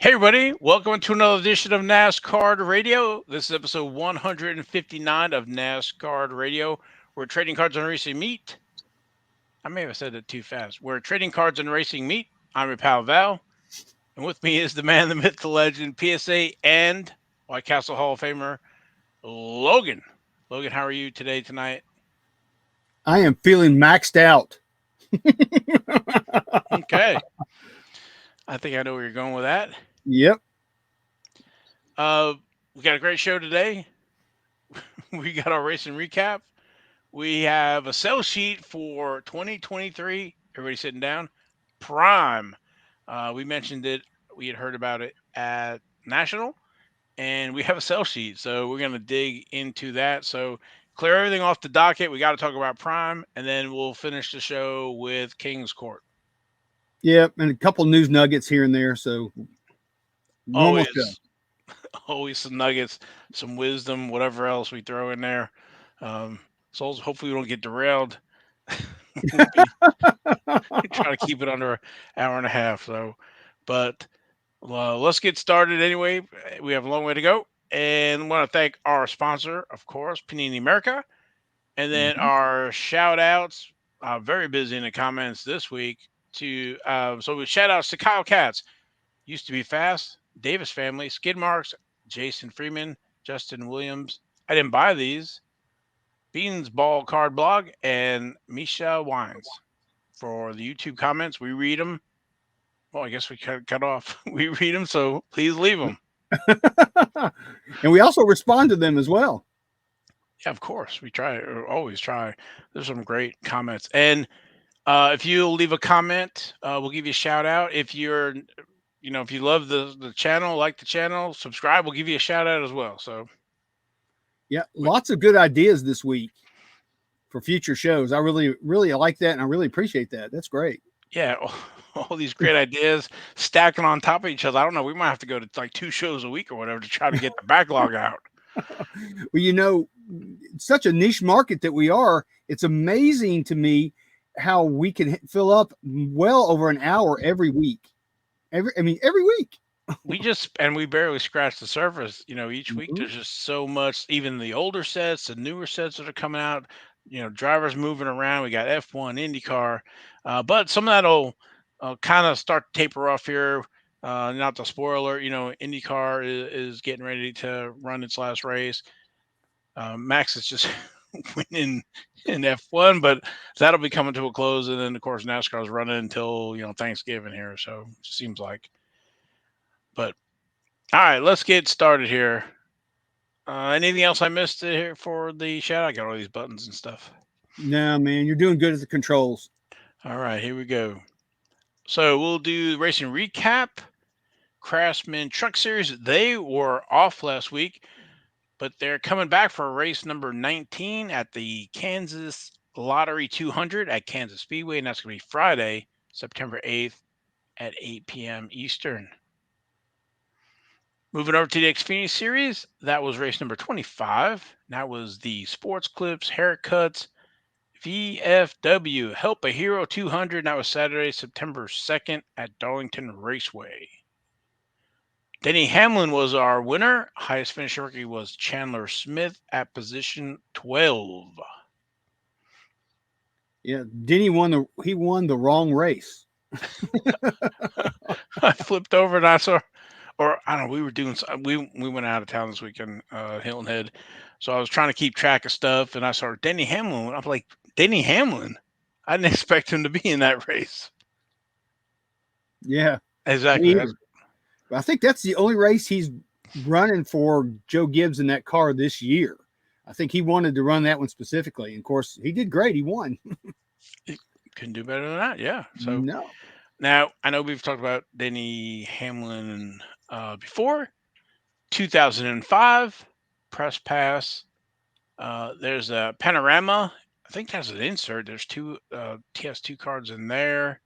Hey, everybody, welcome to another edition of NasCard Radio. This is episode 159 of NasCard Radio. We're trading cards and racing meet. I may have said it too fast. We're trading cards and racing meet. I'm your pal Val, and with me is the man, the myth, the legend, PSA and White Castle Hall of Famer, Logan. Logan, how are you tonight? I am feeling maxed out. Okay. I think I know where you're going with that. Yep. Uh, we got a great show today. We got our racing recap. We have a sell sheet for 2023. Everybody sitting down. Prime. We mentioned it. We had heard about it at National, and we have a sell sheet. So we're going to dig into that. So clear everything off the docket. We got to talk about Prime, and then we'll finish the show with King's Court. Yep. And a couple news nuggets here and there. So normal show. Always some nuggets, some wisdom, whatever else we throw in there. So hopefully we don't get derailed. Try to keep it under an hour and a half. So, but let's get started anyway. We have a long way to go. And I want to thank our sponsor, of course, Panini America. And then Mhm. our shout outs, very busy in the comments this week. So we shout outs to Kyle Katz, used to be fast, Davis family, Skid Marks, Jason Freeman, Justin Williams. I didn't buy these. Beans Ball Card Blog and Misha Wines. For the YouTube comments, we read them. Well, I guess we cut off. We read them, so please leave them. And we also respond to them as well. Yeah, of course. We try, or always try. There's some great comments. And if you leave a comment, we'll give you a shout out. If if you love the channel, like the channel, subscribe, we'll give you a shout out as well. So, Yeah. Lots of good ideas this week for future shows. I really like that. And I really appreciate that. That's great. yeah, all these great ideas stacking on top of each other. I don't know. We might have to go to like 2 shows a week or whatever to try to get the backlog out. Well, such a niche market that we are, it's amazing to me how we can fill up well over an hour every week. Every week. We barely scratched the surface. Each week Mhm. there's just so much. Even the older sets, the newer sets that are coming out. Drivers moving around. We got F1, IndyCar, but some of that'll kind of start to taper off here. Not the spoiler. IndyCar is getting ready to run its last race. Max is just winning in F1, but that'll be coming to a close, and then of course NASCAR's running until Thanksgiving here. So it seems like, but. All right, let's get started here. Anything else I missed here for the shout? I got all these buttons and stuff. No, man, you're doing good at the controls. All right, here we go. So we'll do racing recap. Craftsman Truck Series. They were off last week, but they're coming back for race number 19 at the Kansas Lottery 200 at Kansas Speedway, and that's going to be Friday, September 8th at 8 p.m. Eastern. Moving over to the Xfinity Series, that was race number 25. That was the Sports Clips, Haircuts, VFW, Help a Hero 200. That was Saturday, September 2nd at Darlington Raceway. Denny Hamlin was our winner. Highest finishing rookie was Chandler Smith at position 12. Yeah, Denny won the wrong race. I flipped over and I saw, or I don't know, we were doing, we went out of town this weekend, Hilton Head. So I was trying to keep track of stuff and I saw Denny Hamlin. I'm like, Denny Hamlin? I didn't expect him to be in that race. Yeah, me Exactly. either. But I think that's the only race he's running for Joe Gibbs in that car this year. I think he wanted to run that one specifically. And of course, he did great. He won. You couldn't do better than that. Yeah. So No. now I know we've talked about Denny Hamlin before. 2005 press pass. There's a panorama. I think that's an insert. There's two TS2 cards in there.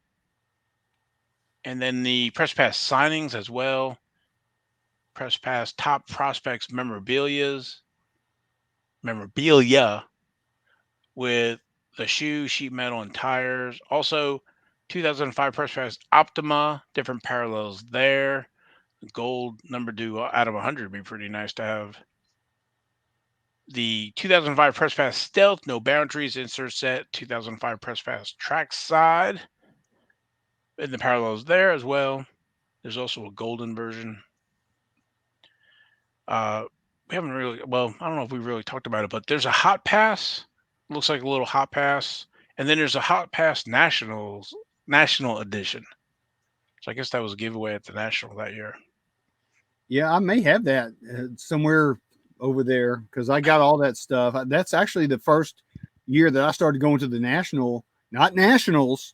And then the press pass signings as well. Press pass top prospects memorabilia with the shoe, sheet metal, and tires. Also, 2005 press pass Optima, different parallels there. Gold number 2 out of 100 would be pretty nice to have. The 2005 Press Pass Stealth, no boundaries, insert set. 2005 Press Pass Trackside. And the parallels there as well. There's also a golden version. We haven't really, well, I don't know if we really talked about it, but there's a Hot Pass. Looks like a little Hot Pass. And then there's a Hot Pass National Edition. So I guess that was a giveaway at the National that year. Yeah, I may have that somewhere over there because I got all that stuff. That's actually the first year that I started going to the national, not nationals,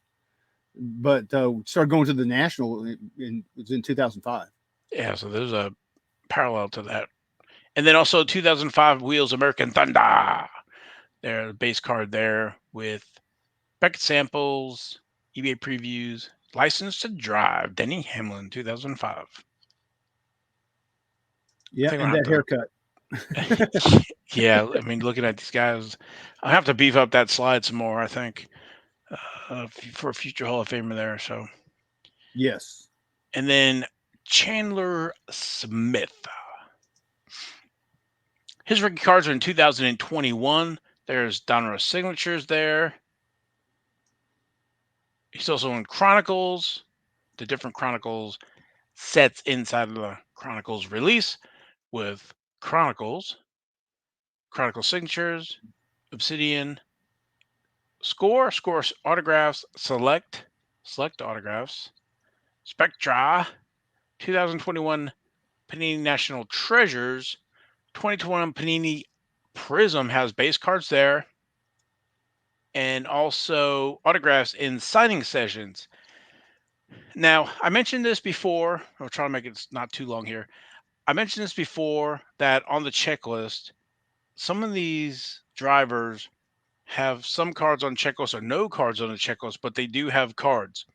but started going to the national. It was in 2005. Yeah, so there's a parallel to that. And then also 2005 Wheels American Thunder. Their base card there with Beckett samples, eBay previews, license to drive, Denny Hamlin, 2005. I Yeah, think and I'll that have haircut. to. Yeah, I mean, looking at these guys, I'll have to beef up that slide some more, I think, for a future Hall of Famer there. So, Yes. and then Chandler Smith. His rookie cards are in 2021. There's Donruss signatures there. He's also in Chronicles, the different Chronicles sets inside of the Chronicles release with Chronicle signatures, Obsidian, Score autographs, Select autographs, Spectra, 2021 Panini National Treasures, 2021 Panini Prism has base cards there, and also autographs in signing sessions. Now, I mentioned this before. I'll try to make it not too long here. I mentioned this before that on the checklist, some of these drivers have some cards on checklist or no cards on the checklist, but they do have cards.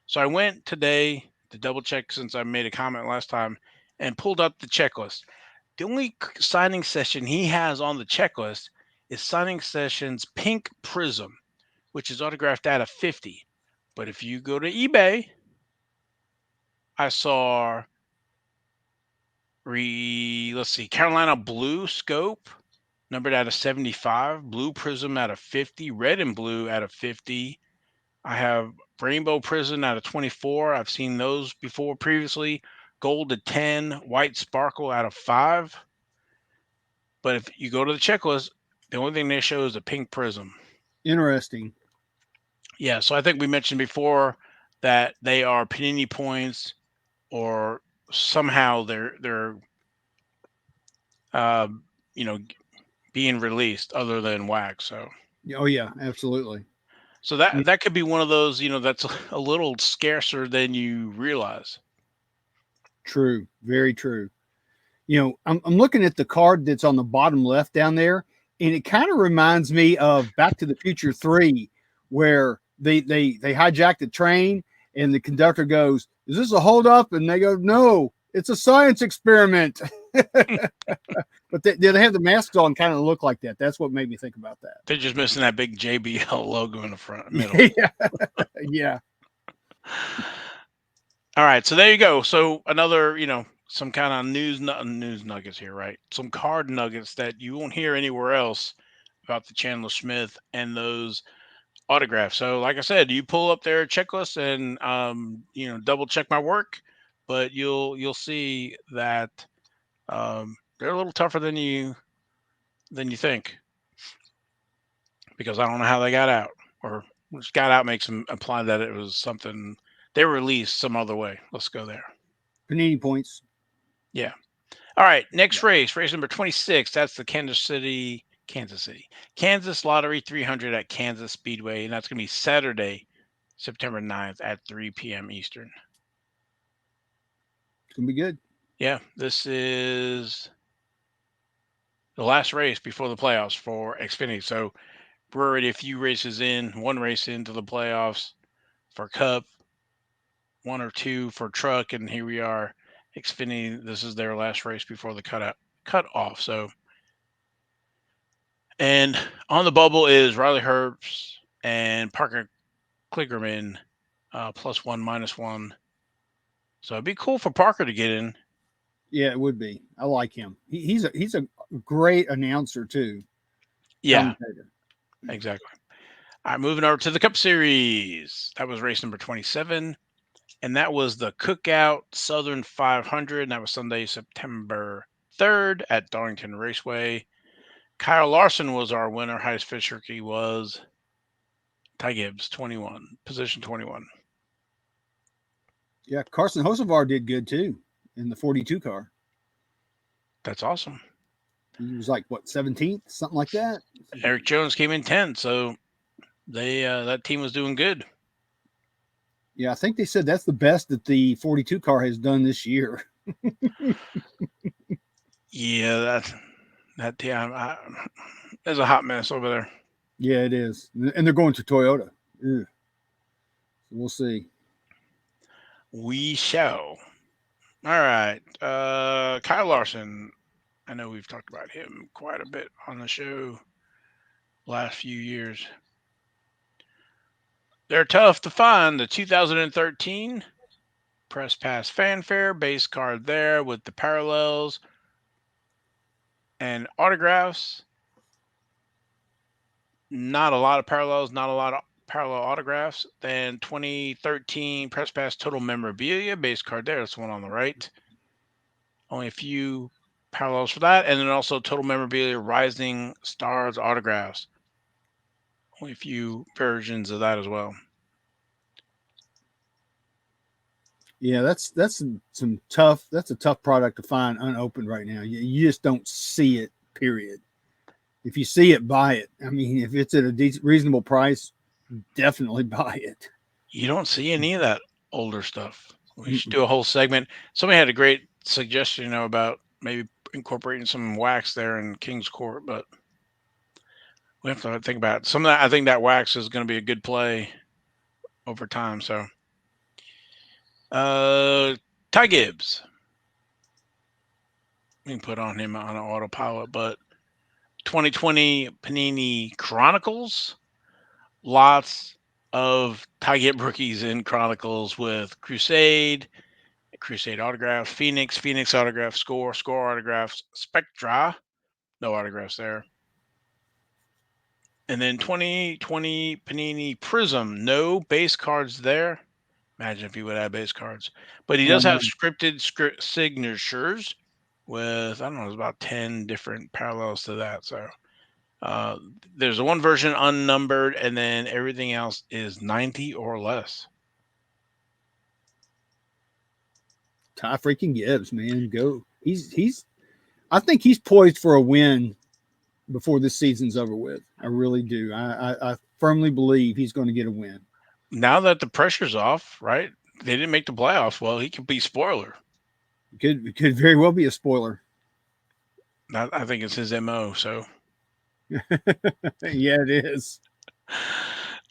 So I went today to double check since I made a comment last time and pulled up the checklist. The only signing session he has on the checklist is signing sessions Pink Prism, which is autographed out of 50. But if you go to eBay, I saw let's see, Carolina Blue Scope, numbered out of 75, Blue Prism out of 50, Red and Blue out of 50. I have Rainbow Prism out of 24. I've seen those before previously. Gold to 10, White Sparkle out of 5. But if you go to the checklist, the only thing they show is a Pink Prism. Interesting. Yeah, so I think we mentioned before that they are Panini points, or somehow they're uh, you know being released other than wax. Oh yeah, absolutely. So Yeah, that could be one of those, that's a little scarcer than you realize. true. Very true. I'm looking at the card that's on the bottom left down there, and it kind of reminds me of Back to the Future 3, where they hijack the train, and the conductor goes, "Is this a holdup?" And they go, "No, it's a science experiment." But they have the masks on, kind of look like that. That's what made me think about that. They're just missing that big JBL logo in the front middle. Yeah, yeah. All right, so there you go. So another, some kind of news nuggets here, right? Some card nuggets that you won't hear anywhere else about the Chandler Smith and those autographs. So, like I said, you pull up their checklist and double check my work, but you'll see that they're a little tougher than you think, because I don't know how they got out, or just got out makes them imply that it was something they were released some other way. Let's go there. Panini points. Yeah. All right. Next Yeah. race number 26. That's the Kansas Lottery 300 at Kansas Speedway, and that's going to be Saturday, September 9th at 3 p.m. Eastern. It's gonna be good. Yeah, this is the last race before the playoffs for Xfinity. So we're already a few races in, one race into the playoffs for Cup, one or two for Truck, and here we are, Xfinity. This is their last race before the cut off. So, and on the bubble is Riley Herbst and Parker Kligerman, +1, -1. So it'd be cool for Parker to get in. Yeah, it would be. I like him. He's a great announcer too, Yeah, commentator. exactly. All right, moving over to the Cup Series. That was race number 27, and that was the Cookout Southern 500. And that was Sunday, September 3rd at Darlington Raceway. Kyle Larson was our winner. Highest finisher he was Ty Gibbs, 21, position 21. Yeah, Carson Hocevar did good too in the 42 car. That's awesome. He was like what 17th, something like that. Eric Jones came in 10th, so they that team was doing good. Yeah, I think they said that's the best that the 42 car has done this year. Yeah, that team. There's a hot mess over there. Yeah, it is, and they're going to Toyota. Ugh. We'll see. We shall. All right. Kyle Larson. I know we've talked about him quite a bit on the show last few years. They're tough to find. The 2013 Press Pass Fanfare base card there with the parallels and autographs. Not a lot of parallels, not a lot of parallel autographs. Then 2013 Press Pass Total Memorabilia base card there. That's the one on the right. Only a few parallels for that. And then also Total Memorabilia Rising Stars autographs. Only a few versions of that as well. Yeah, that's some tough. That's a tough product to find unopened right now. You just don't see it. Period. If you see it, buy it. I mean, if it's at a reasonable price, definitely buy it. You don't see any of that older stuff. We should do a whole segment. Somebody had a great suggestion, about maybe incorporating some wax there in King's Court, but we have to think about it. Some of that. I think that wax is going to be a good play over time. So, Ty Gibbs, we can put on him on an autopilot, but 2020 Panini Chronicles, lots of Ty Gibbs rookies in Chronicles with Crusade autographs, Phoenix autographs, Score autographs, Spectra, no autographs there. And then 2020 Panini Prism, no base cards there. Imagine if he would have base cards. But he does have script signatures with, I don't know, there's about 10 different parallels to that. So there's one version unnumbered, and then everything else is 90 or less. Ty freaking Gibbs, man, go. He's. I think he's poised for a win before this season's over with. I really do. I firmly believe he's going to get a win. Now that the pressure's off, right? They didn't make the playoffs. Well, he could be spoiler. Could very well be a spoiler. I think it's his MO. So, yeah, it is.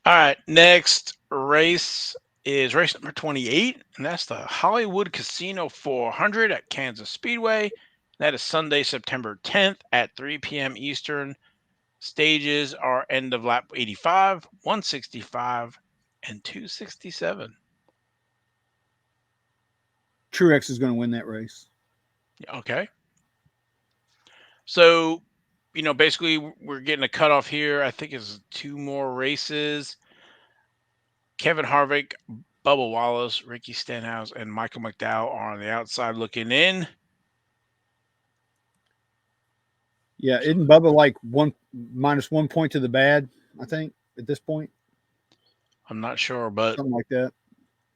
All right. Next race is race number 28, and that's the Hollywood Casino 400 at Kansas Speedway. That is Sunday, September 10th at 3 p.m. Eastern. Stages are end of lap 85, 165, and 267. Truex is going to win that race. Okay. So, basically we're getting a cutoff here. I think it's 2 more races. Kevin Harvick, Bubba Wallace, Ricky Stenhouse, and Michael McDowell are on the outside looking in. Yeah, isn't Bubba like -1 point to the bad, I think, at this point? I'm not sure, but something like that.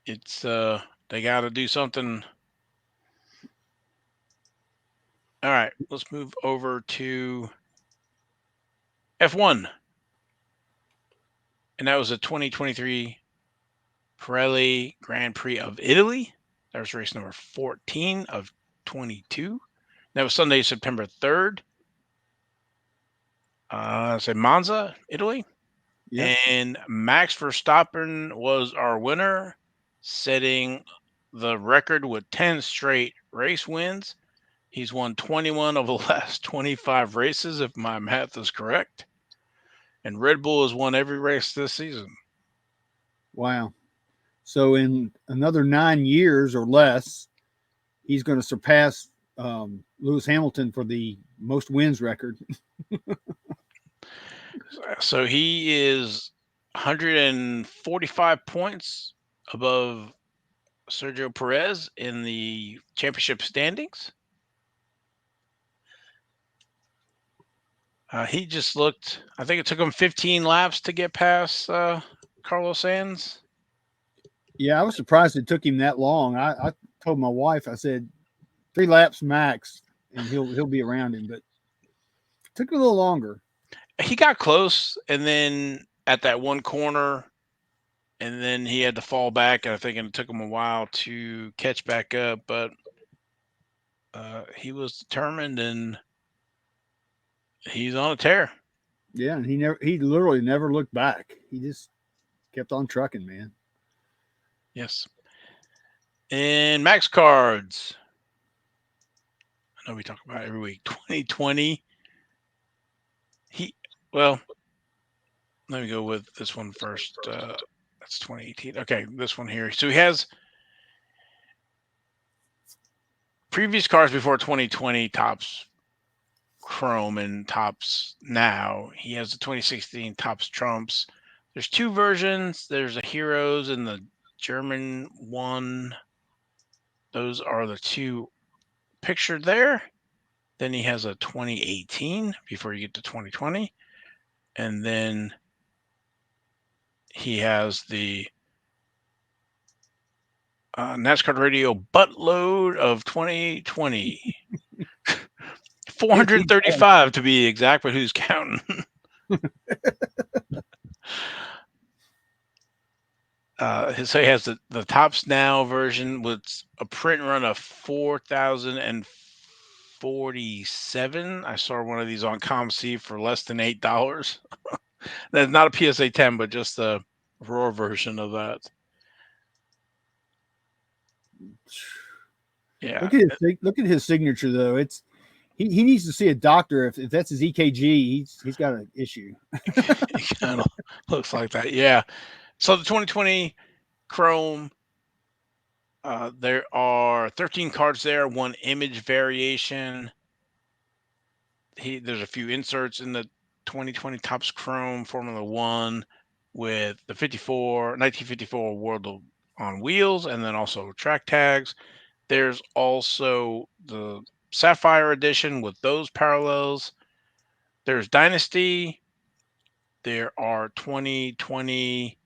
It's they got to do something. All right, let's move over to F1. And that was a 2023 Pirelli Grand Prix of Italy. That was race number 14 of 22. That was Sunday, September 3rd. It's in Monza, Italy. Yep. And Max Verstappen was our winner, setting the record with 10 straight race wins. He's won 21 of the last 25 races, if my math is correct. And Red Bull has won every race this season. Wow. So in another 9 years or less, he's going to surpass Lewis Hamilton for the most wins record. So he is 145 points above Sergio Perez in the championship standings. He just looked. I think it took him 15 laps to get past Carlos Sainz. Yeah, I was surprised it took him that long. I told my wife, I said 3 laps max, and he'll be around him, but it took a little longer. He got close, and then at that one corner, and then he had to fall back. And I think it took him a while to catch back up, but he was determined, and he's on a tear. Yeah, and he literally never looked back. He just kept on trucking, man. Yes. And Max Cards. I know we talk about it every week. 2020. Well, let me go with this one first. That's 2018. Okay, this one here. So he has previous cars before 2020 tops Chrome and tops now. He has the 2016 tops Trumps. There's two versions. There's a Heroes and the German one. Those are the two pictured there. Then he has a 2018 before you get to 2020. And then he has the NasCardRadio buttload of 2020. 435 to be exact, but who's counting? So he has the Tops Now version with a print run of 4,047. I saw one of these on ComC for less than $8. That's not a PSA 10, but just the raw version of that. Yeah. Look at his signature though. He needs to see a doctor if that's his EKG. He's got an issue. It kind of looks like that. Yeah. So the 2020 Chrome, there are 13 cards there, one image variation. There's a few inserts in the 2020 Topps Chrome Formula One with the 1954 World on Wheels, and then also track tags. There's also the Sapphire Edition with those parallels. There's Dynasty. There are 2020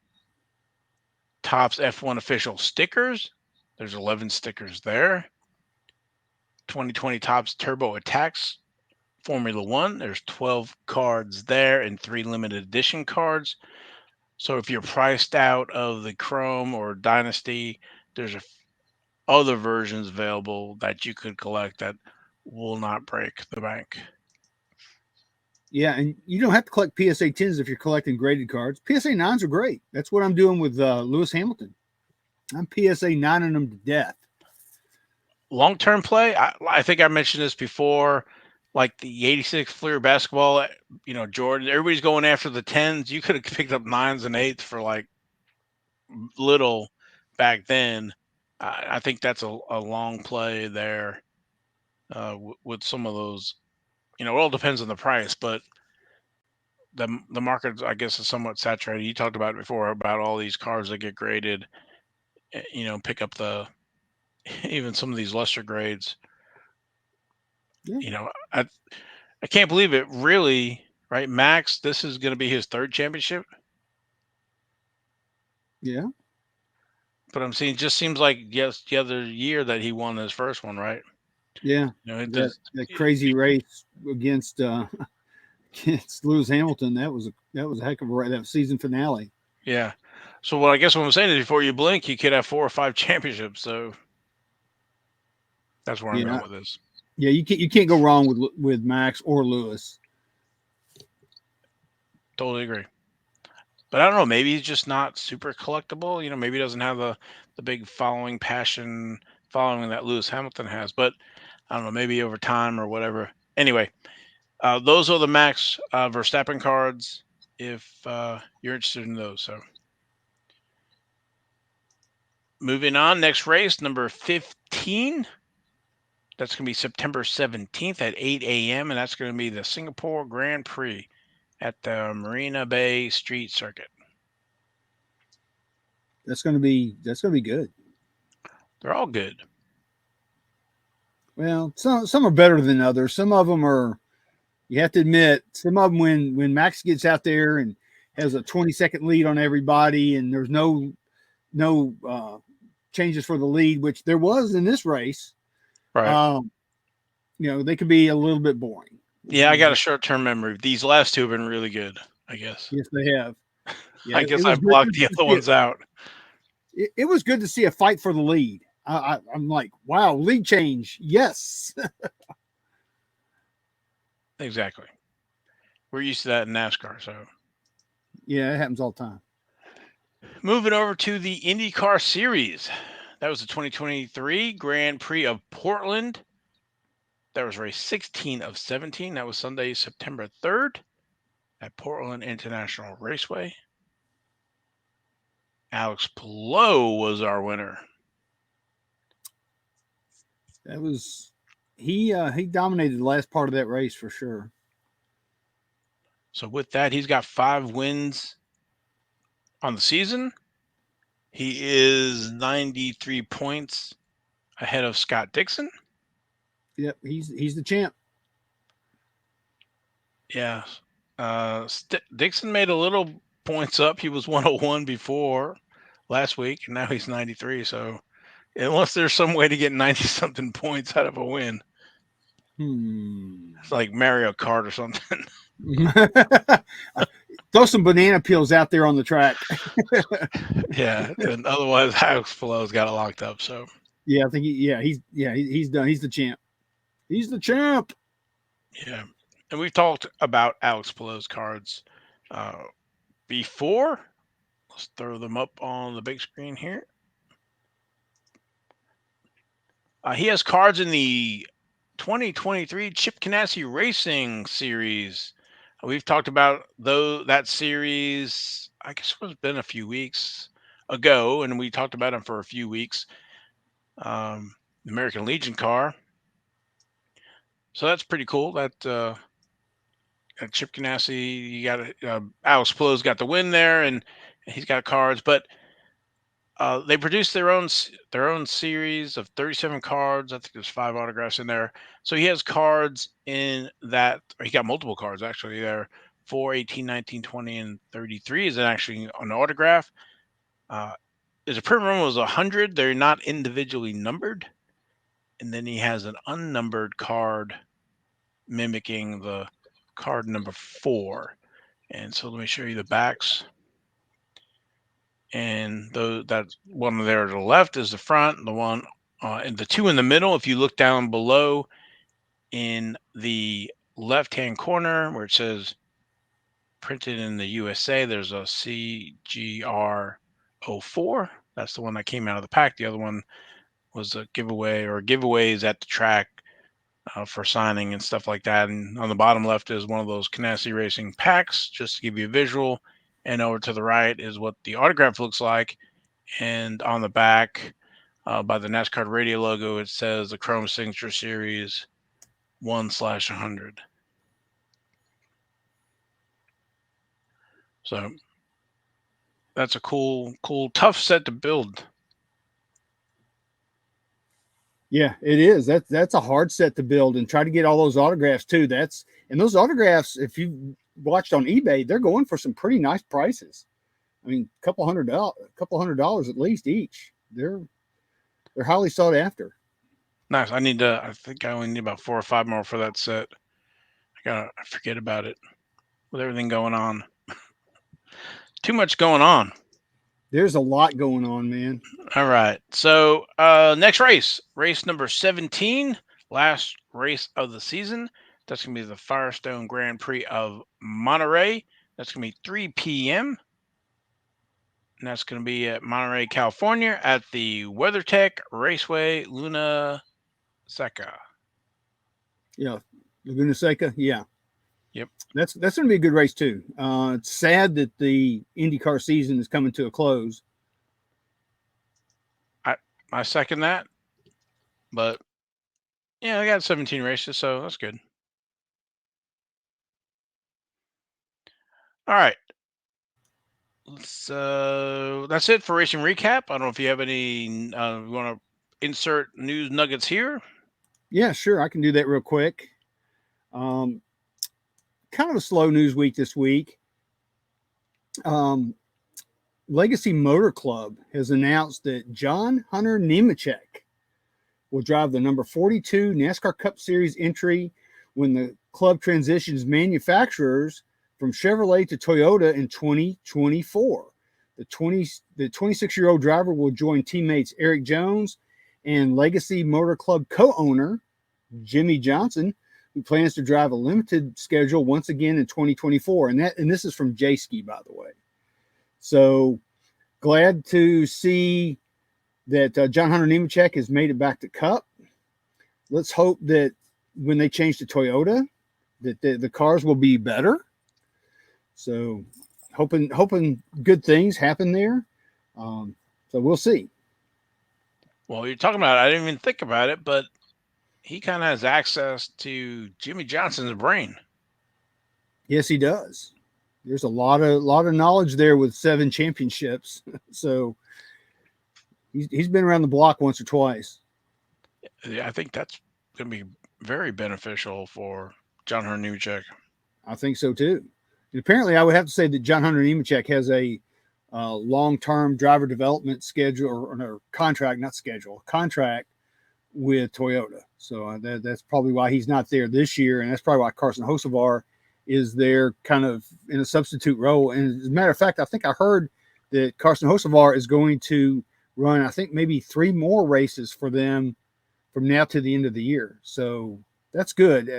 Topps F1 official stickers. There's 11 stickers there. 2020 Topps Turbo Attacks Formula One. There's 12 cards there and 3 limited edition cards. So if you're priced out of the Chrome or Dynasty, there's other versions available that you could collect that will not break the bank. Yeah, and you don't have to collect PSA 10s if you're collecting graded cards. PSA 9s are great. That's what I'm doing with Lewis Hamilton. I'm PSA 9ing them to death. Long-term play, I think I mentioned this before, like the 86 Fleer basketball, Jordan, everybody's going after the 10s. You could have picked up 9s and 8s for like little back then. I think that's a long play there with some of those. It all depends on the price, but the market, I guess, is somewhat saturated. You talked about it before about all these cars that get graded. Pick up even some of these lesser grades. Yeah. I can't believe it. Really, right? Max, this is going to be his third championship. Yeah. But I'm seeing, just seems like yes, the other year that he won his first one, right? Yeah. It that, does. that crazy race against against Lewis Hamilton, that was a heck of a race. That season finale. Yeah. So what I guess what I'm saying is, before you blink, you could have 4 or 5 championships. So that's where I'm Yeah. going with this. Yeah, you can't go wrong with Max or Lewis. Totally agree. But I don't know. Maybe he's just not super collectible. Maybe he doesn't have the big following that Lewis Hamilton has. But I don't know. Maybe over time or whatever. Anyway, those are the Max Verstappen cards. If you're interested in those, so Moving on, next race, number 15. That's going to be September 17th at 8 a.m., and that's going to be the Singapore Grand Prix at the Marina Bay Street Circuit. That's going to be good. They're all good. Well, some are better than others. Some of them are. You have to admit, some of them when Max gets out there and has a 20-second lead on everybody, and there's no changes for the lead, which there was in this race. Right. They could be a little bit boring. Yeah, I got a short-term memory. These last two have been really good, I guess. Yes, they have. Yeah, I guess it I was good blocked the other ones out. It was good to see a fight for the lead. I'm like, wow, lead change. Yes. Exactly. We're used to that in NASCAR. So, yeah, it happens all the time. moving over to the IndyCar Series. That was the 2023 Grand Prix of Portland. That was race 16 of 17. That was Sunday, September 3rd at Portland International Raceway. Alex Palou was our winner. That was he dominated the last part of that race for sure. So with that, he's got 5 wins on the season. He is 93 points ahead of Scott Dixon. Yep, he's the champ. Yeah. Dixon made a little points up. He was 101 before last week, and now he's 93. So unless there's some way to get 90 something points out of a win, it's like Mario Kart or something. Throw some banana peels out there on the track. Yeah, and otherwise Alex Palou's got it locked up. So yeah, I think he's done. He's the champ. He's the champ. Yeah, and we've talked about Alex Palou's cards before. Let's throw them up on the big screen here. He has cards in the 2023 Chip Ganassi Racing Series. We've talked about that series. I guess it's been a few weeks ago, and we talked about him for a few weeks. The American Legion car. So that's pretty cool. That Chip Ganassi, you got Alex Palou's got the win there, and he's got cards. But they produced their own series of 37 cards. I think there's 5 autographs in there. So he has cards in that. Or he got multiple cards actually there. 4, 18, 19, 20, and 33 is actually an autograph. His print run was 100. They're not individually numbered. And then he has an unnumbered card mimicking the card number 4. And so let me show you the backs. And that one there to the left is the front. The one and the 2 in the middle, if you look down below in the left-hand corner where it says printed in the USA, there's a CGR04. That's the one that came out of the pack. The other one was a giveaway or giveaways at the track for signing and stuff like that. And on the bottom left is one of those Ganassi Racing packs, just to give you a visual. And over to the right is what the autograph looks like. And on the back, by the NasCardRadio logo, it says the Chrome Signature Series 1/100. So that's a cool, tough set to build. Yeah, it is. That's a hard set to build and try to get all those autographs too. And those autographs, if you watched on eBay, they're going for some pretty nice prices. I mean, a couple hundred dollars at least each. They're highly sought after. Nice. I think I only need about 4 or 5 more for that set. I forget about it with everything going on. Too much going on. There's a lot going on, man. All right. So next race number 17, last race of the season. That's going to be the Firestone Grand Prix of Monterey. That's going to be 3 p.m. And that's going to be at Monterey, California at the WeatherTech Raceway Luna Seca. Yeah, Laguna Seca. Yeah. Yep. That's going to be a good race too. It's sad that the IndyCar season is coming to a close. I second that. But yeah, I got 17 races, so that's good. All right. That's it for racing recap. I don't know if you have any. You want to insert news nuggets here? Yeah, sure. I can do that real quick. Um, Kind of a slow news week this week. Um, Legacy Motor Club has announced that John Hunter Nemechek will drive the number 42 NASCAR Cup Series entry when the club transitions manufacturers from Chevrolet to Toyota in 2024. The 26-year-old driver will join teammates Eric Jones and Legacy Motor Club co-owner Jimmy Johnson, who plans to drive a limited schedule once again in 2024. And this is from J-Ski, by the way. So glad to see that John Hunter Nemechek has made it back to Cup. Let's hope that when they change to Toyota, that the cars will be better. So hoping good things happen there. So we'll see. Well, you're talking about it. I didn't even think about it, but he kind of has access to Jimmy Johnson's brain. Yes, he does. There's a lot of knowledge there with 7 championships. So he's been around the block once or twice. Yeah, I think that's going to be very beneficial for John Hunter Nemechek. I think so too. And apparently, I would have to say that John Hunter Nemechek has a long-term driver development schedule or contract, not schedule, contract with Toyota. So that's probably why he's not there this year, and that's probably why Carson Hocevar is there kind of in a substitute role. And as a matter of fact, I think I heard that Carson Hocevar is going to run, I think, maybe 3 more races for them from now to the end of the year. So that's good.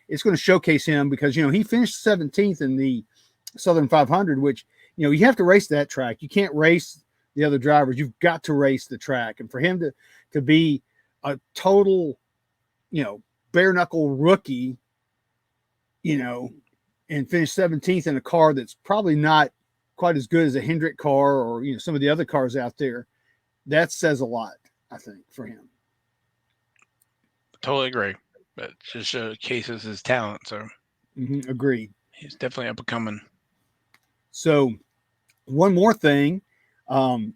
It's going to showcase him because, he finished 17th in the Southern 500, which, you have to race that track. You can't race the other drivers. You've got to race the track. And for him to be a total, bare knuckle rookie, and finish 17th in a car that's probably not quite as good as a Hendrick car or, some of the other cars out there, that says a lot, I think, for him. Totally agree. But just showcases his talent. So Agreed. he's definitely up and coming. So one more thing, and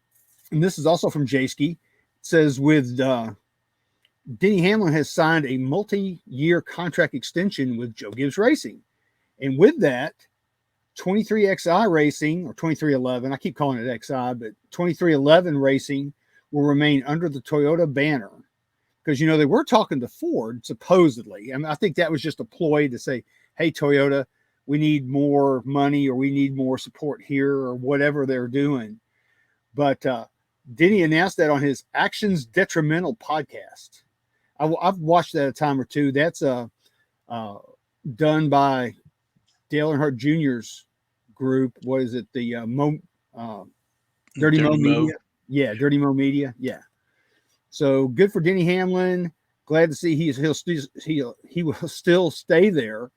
this is also from J-Ski. It says with Denny Hamlin has signed a multi-year contract extension with Joe Gibbs Racing. And with that, 23XI Racing, or 2311, I keep calling it XI, but 2311 Racing will remain under the Toyota banner. Because, they were talking to Ford, supposedly. I mean, I think that was just a ploy to say, hey, Toyota, we need more money or we need more support here or whatever they're doing. But Denny announced that on his Actions Detrimental podcast. I've watched that a time or two. That's done by Dale Earnhardt Jr.'s group. What is it? The Dirty Mo Media? Yeah, Dirty Mo Media. Yeah. So good for Denny Hamlin. Glad to see he will still stay there,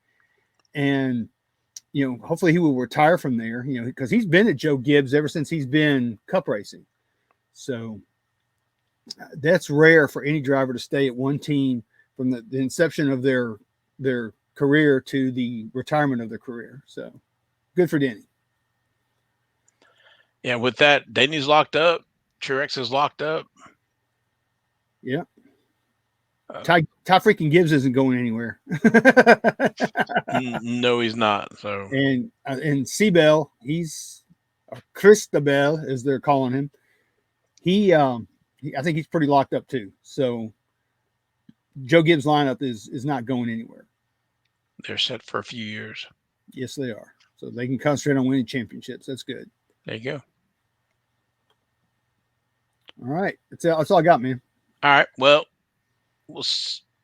and hopefully he will retire from there. Because he's been at Joe Gibbs ever since he's been Cup racing. So that's rare for any driver to stay at one team from the inception of their career to the retirement of their career. So good for Denny. Yeah, with that, Denny's locked up. Truex is locked up. Yeah. Ty freaking Gibbs isn't going anywhere. No, he's not. So and Seabell, he's Christabel, as they're calling him. I think he's pretty locked up too. So Joe Gibbs' lineup is not going anywhere. They're set for a few years. Yes, they are. So they can concentrate on winning championships. That's good. There you go. All right. That's all I got, man. All right. Well, we'll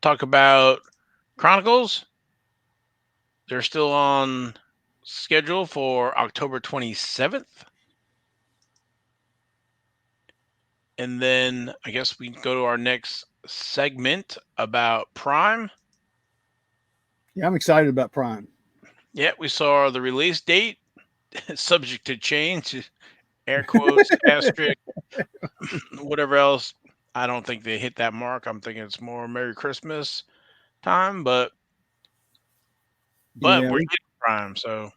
talk about Chronicles. They're still on schedule for October 27th. And then I guess we go to our next segment about Prime. Yeah, I'm excited about Prime. Yeah, we saw the release date, subject to change, air quotes, asterisk, whatever else. I don't think they hit that mark. I'm thinking it's more Merry Christmas time, but Yeah, we're getting Prime, so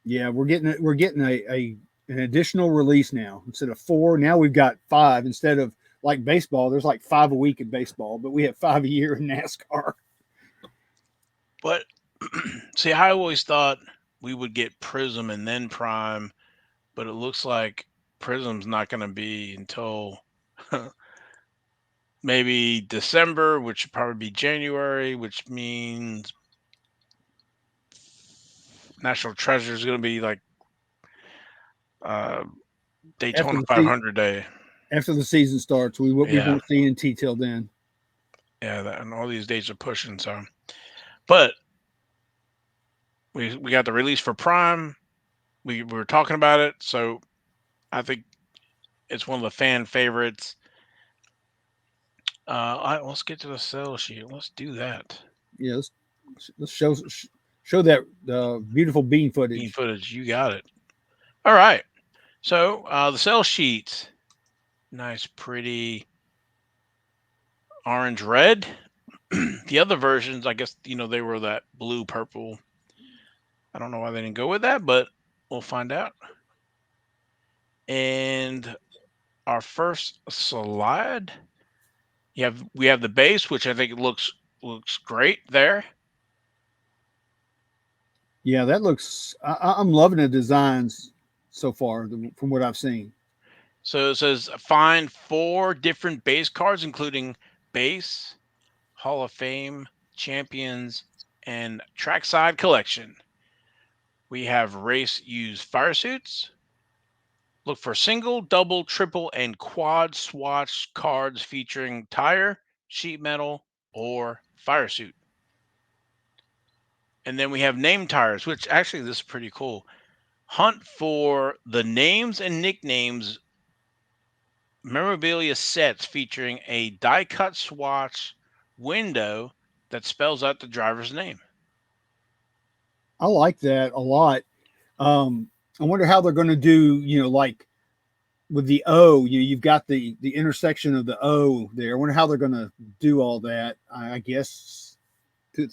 yeah, we're getting a an additional release now. Instead of four, now we've got five. Instead of like baseball, there's like five a week in baseball, but we have five a year in NASCAR. but see, I always thought we would get Prism and then Prime, but it looks like Prism's not going to be until maybe December, which would probably be January, which means National Treasure is going to be like uh, After Daytona the 500 day. after the season starts, we Yeah, won't see NT till then. yeah, and all these dates are pushing. So, but we got the release for Prime. We were talking about it, so I think it's one of the fan favorites. Let's get to the sell sheet. Let's do that. Yeah, let's show that beautiful bean Bean footage. footage, you got it. All right. So the sell sheet, nice, pretty orange red. The other versions, I guess, they were that blue purple. I don't know why they didn't go with that, but we'll find out. And our first slide, we have the base, which I think looks great there. Yeah, that looks. I'm loving the designs so far from what I've seen. So it says find four different base cards, including base, Hall of Fame, champions, and trackside collection. We have race use fire suits. Look for single, double, triple, and quad swatch cards featuring tire, sheet metal, or fire suit. And then we have name tires, which actually this is pretty cool. Hunt for the names and nicknames memorabilia sets featuring a die cut swatch window that spells out the driver's name. I like that a lot. Um, I wonder how they're going to do. Like with the O, you've got the intersection of the O there. I wonder how they're going to do all that. I guess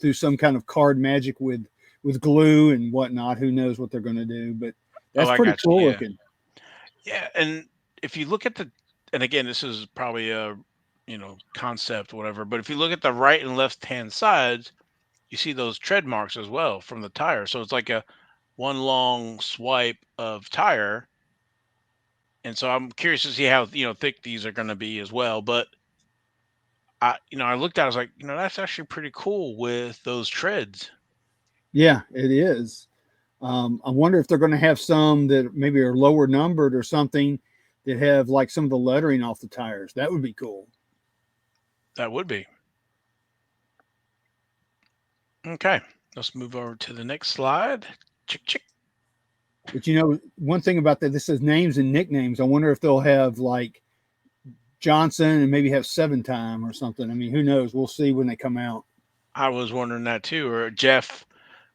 through some kind of card magic with glue and whatnot. Who knows what they're going to do? But Oh, that's I pretty got you. cool Yeah. looking. Yeah. And if you look at and again, this is probably a, concept, whatever, but if you look at the right and left hand sides, you see those tread marks as well from the tire. So it's like a one long swipe of tire. And so I'm curious to see how, thick these are going to be as well. But I looked at it, I was like, that's actually pretty cool with those treads. Yeah, it is. I wonder if they're going to have some that maybe are lower numbered or something that have like some of the lettering off the tires. That would be cool. That would be. Okay. Let's move over to the next slide. Chick, chick. But one thing about that, this says names and nicknames. I wonder if they'll have like Johnson and maybe have seven time or something. I mean, who knows? We'll see when they come out. I was wondering that too. Or Jeff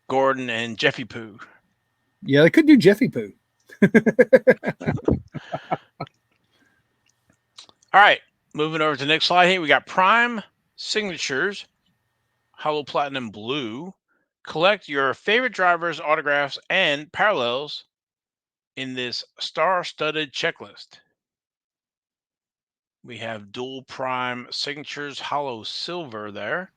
Gordon and Jeffy Poo. Yeah, they could do Jeffy Poo. All right. Moving over to the next slide here. We got Prime Signatures, Hollow Platinum Blue. Collect your favorite drivers' autographs and parallels in this star-studded checklist. We have dual prime signatures, hollow silver there.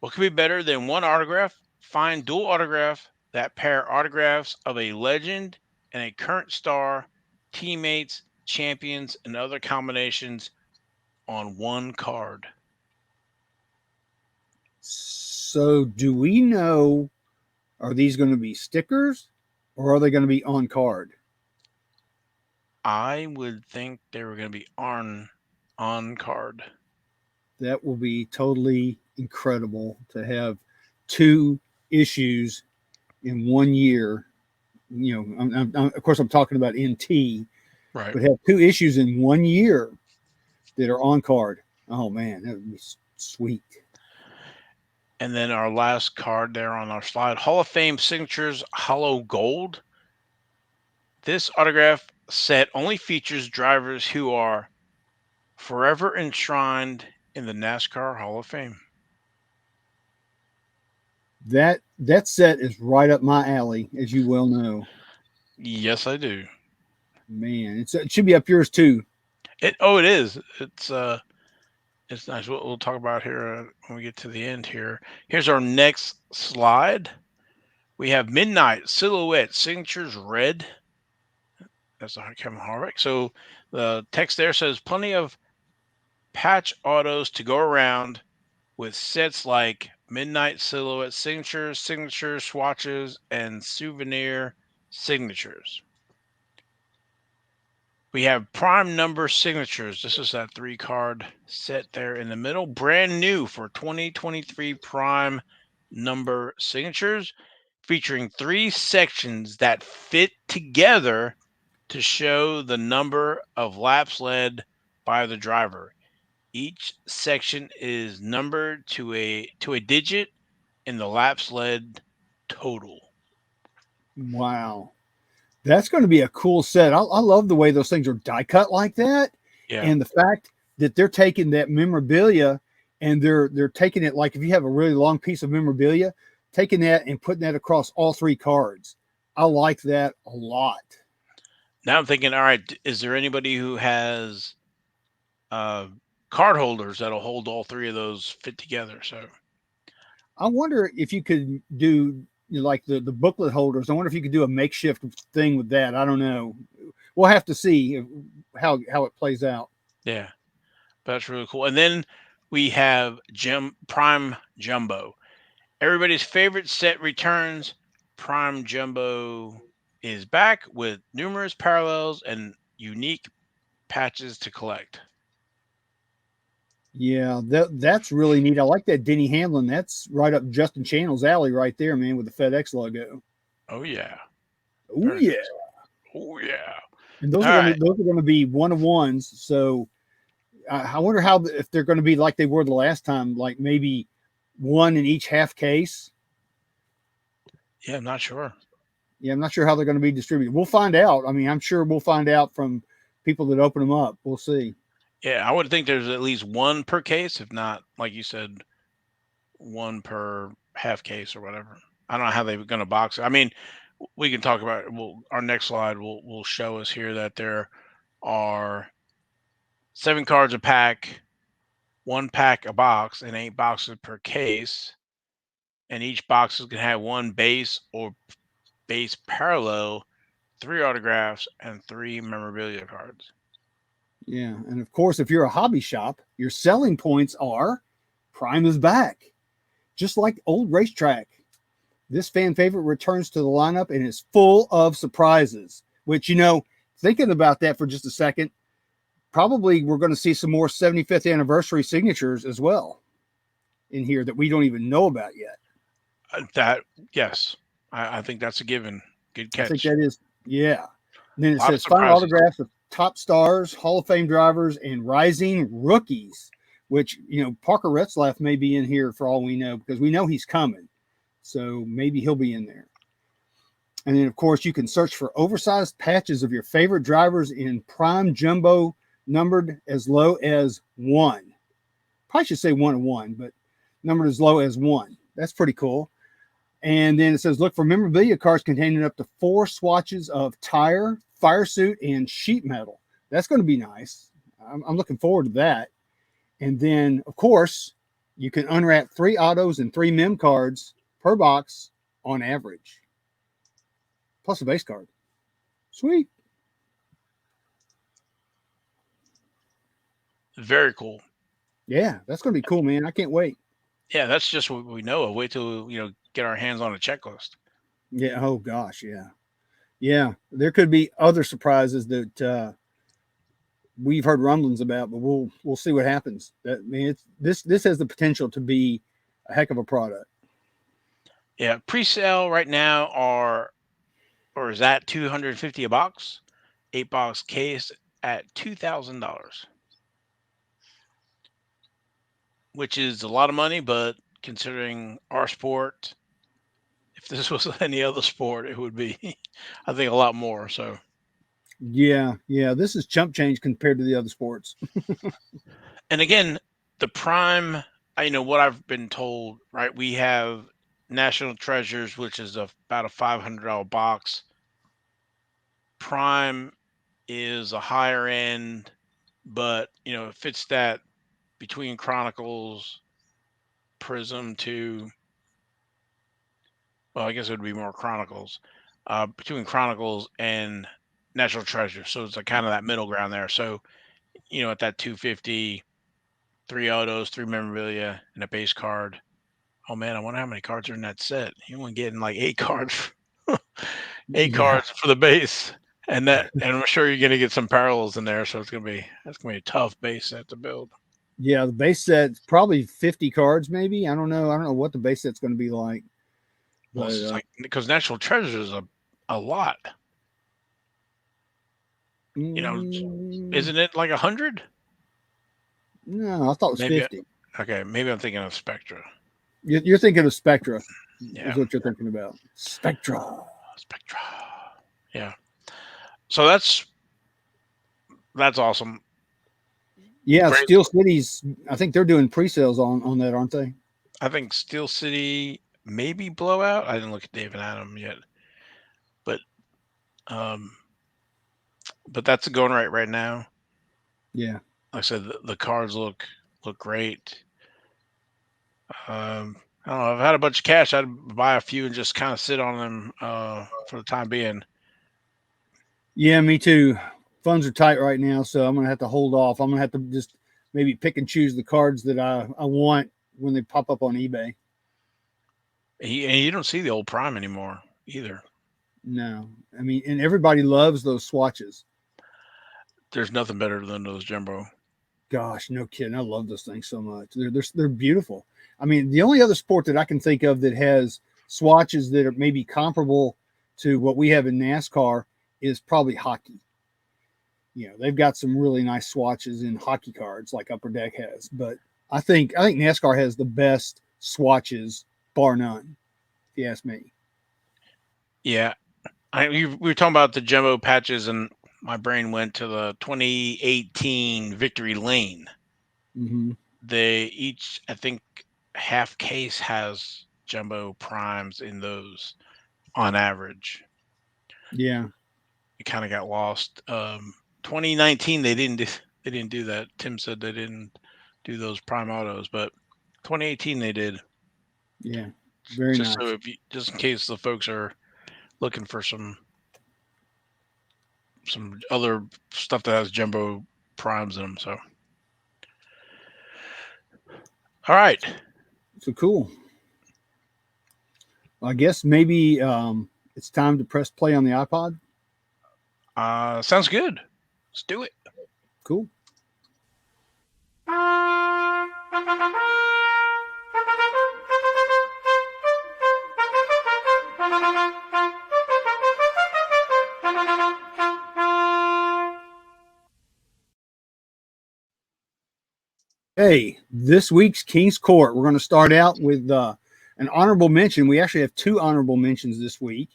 What could be better than one autograph? Find dual autograph that pair autographs of a legend and a current star, teammates, champions, and other combinations on one card. So, do we know, are these going to be stickers or are they going to be on card? I would think they were going to be on card. That will be totally incredible to have two issues in 1 year. Of course, I'm talking about NT, Right. but have two issues in 1 year that are on card. Oh man, that would be sweet. And then our last card there on our slide, Hall of Fame Signatures Hollow Gold. This autograph set only features drivers who are forever enshrined in the NASCAR Hall of Fame. That set is right up my alley, as you well know. Yes, I do. Man, it should be up yours too. It is. It's nice. We'll talk about here when we get to the end here. Here's our next slide. We have Midnight Silhouette Signatures Red. That's Kevin Harvick. So the text there says plenty of patch autos to go around with sets like Midnight Silhouette Signatures, swatches, and souvenir signatures. We have prime number signatures. This is that 3 card set there in the middle. Brand new for 2023 prime number signatures, featuring 3 sections that fit together to show the number of laps led by the driver. Each section is numbered to a digit in the laps led total. Wow. That's going to be a cool set. I love the way those things are die cut like that, Yeah. and the fact that they're taking that memorabilia and they're taking it like if you have a really long piece of memorabilia, taking that and putting that across all 3 cards. I like that a lot. Now I'm thinking, all right, is there anybody who has uh, card holders that'll hold all 3 of those fit together? So I wonder if you could do like the booklet holders. I wonder if you could do a makeshift thing with that. I don't know. We'll have to see how it plays out. yeah, that's really cool. And then we have Prime Jumbo. Everybody's favorite set returns. Prime Jumbo is back with numerous parallels and unique patches to collect. Yeah, that's really neat. I like that Denny Hamlin. That's right up Justin Channel's alley right there, man, with the FedEx logo. Oh yeah, Oh very yeah. nice. Oh yeah. And All right. those are gonna be one of ones. So I wonder how if they're going to be like they were the last time, like maybe one in each half case. Yeah, I'm not sure. Yeah, I'm not sure how they're going to be distributed. We'll find out. I mean, I'm sure we'll find out from people that open them up. We'll see. Yeah, I would think there's at least one per case, if not, like you said, one per half case or whatever. I don't know how they're going to box it. I mean, we can talk about. Well, our next slide will show us here that there are 7 cards a pack, 1 pack a box, and 8 boxes per case. And each box is going to have 1 base or base parallel, 3 autographs, and 3 memorabilia cards. Yeah, and of course, if you're a hobby shop, your selling points are Prime is back, just like old racetrack. This fan favorite returns to the lineup and is full of surprises. Which thinking about that for just a second, probably we're going to see some more 75th anniversary signatures as well in here that we don't even know about yet. That yes, I think that's a given. Good I think catch. that is, yeah. And then A it lot of says final surprises. autographs of top stars, Hall of Fame drivers, and rising rookies, which, Parker Retzlaff may be in here for all we know because we know he's coming. So maybe he'll be in there. And then, of course, you can search for oversized patches of your favorite drivers in Prime Jumbo, numbered as low as 1. Probably should say 1 of 1, but numbered as low as 1. That's pretty cool. And then it says, look for memorabilia cards containing up to 4 swatches of tire, fire suit, and sheet metal. That's going to be nice. I'm looking forward to that. And then, of course, you can unwrap 3 autos and 3 mem cards per box on average, plus a base card. Sweet. Very cool. Yeah, that's going to be cool, man. I can't wait. Yeah, that's just what we know of. Wait till get our hands on a checklist. Yeah. Oh, gosh. Yeah. Yeah. There could be other surprises that we've heard rumblings about, but we'll see what happens. That man, this has the potential to be a heck of a product. Yeah, pre-sale right now is at $250 a box, 8 box case at $2,000, which is a lot of money, but considering our sport, if this was any other sport, it would be, I think, a lot more. So Yeah. This is chump change compared to the other sports. And again, the Prime, I know what I've been told, right? We have National Treasures, which is about a $500 box. Prime is a higher end, but it fits that between Chronicles, Prism to, well, I guess it would be more Chronicles, between Chronicles and National Treasure. So it's like kind of that middle ground there. So, at that 250, three autos, three memorabilia, and a base card. Oh man, I wonder how many cards are in that set. You want getting like eight cards, eight Yeah. cards for the base, and I'm sure you're gonna get some parallels in there. So that's gonna be a tough base set to build. Yeah, the base set's probably 50 cards, maybe. I don't know. I don't know what the base set's going to be like, Well, but it's like because National Treasure is a lot. You know, mm, isn't it like 100? no, I thought it was Maybe. 50. Okay, maybe I'm thinking of Spectra. You're thinking of Spectra, Yeah, is what you're thinking about. Spectra. Spectra. Yeah. So that's awesome. Yeah, Great. Steel Cities. I think they're doing pre-sales on that, aren't they? I think Steel City maybe blowout. I didn't look at Dave and Adam yet, but um, but that's going right now. Yeah. Like I said, the cards look great. I don't know. I've had a bunch of cash. I'd buy a few and just kind of sit on them for the time being. Yeah, me too. Funds are tight right now, so I'm gonna have to hold off. I'm gonna have to just maybe pick and choose the cards that I want when they pop up on eBay. And you don't see the old Prime anymore either. No, I mean, and everybody loves those swatches. There's nothing better than those jumbo. Gosh, no kidding. I love those things so much. They're beautiful. I mean, the only other sport that I can think of that has swatches that are maybe comparable to what we have in NASCAR is probably hockey. They've got some really nice swatches in hockey cards like Upper Deck has, but I think NASCAR has the best swatches, bar none, if you ask me. Yeah, we were talking about the jumbo patches, and my brain went to the 2018 Victory Lane. Mm-hmm. They each, I think, half case has jumbo primes in those on average. Yeah, It kind of got lost. 2019 they didn't do that. Tim said they didn't do those prime autos, but 2018 they did. yeah, very Just so nice. if you, just in case the folks are looking for some other stuff that has jumbo primes in them. So all right, So cool. I guess maybe it's time to press play on the iPod. sounds good. Let's do it. Cool. Hey, this week's King's Court, we're going to start out with an honorable mention. We actually have two honorable mentions this week.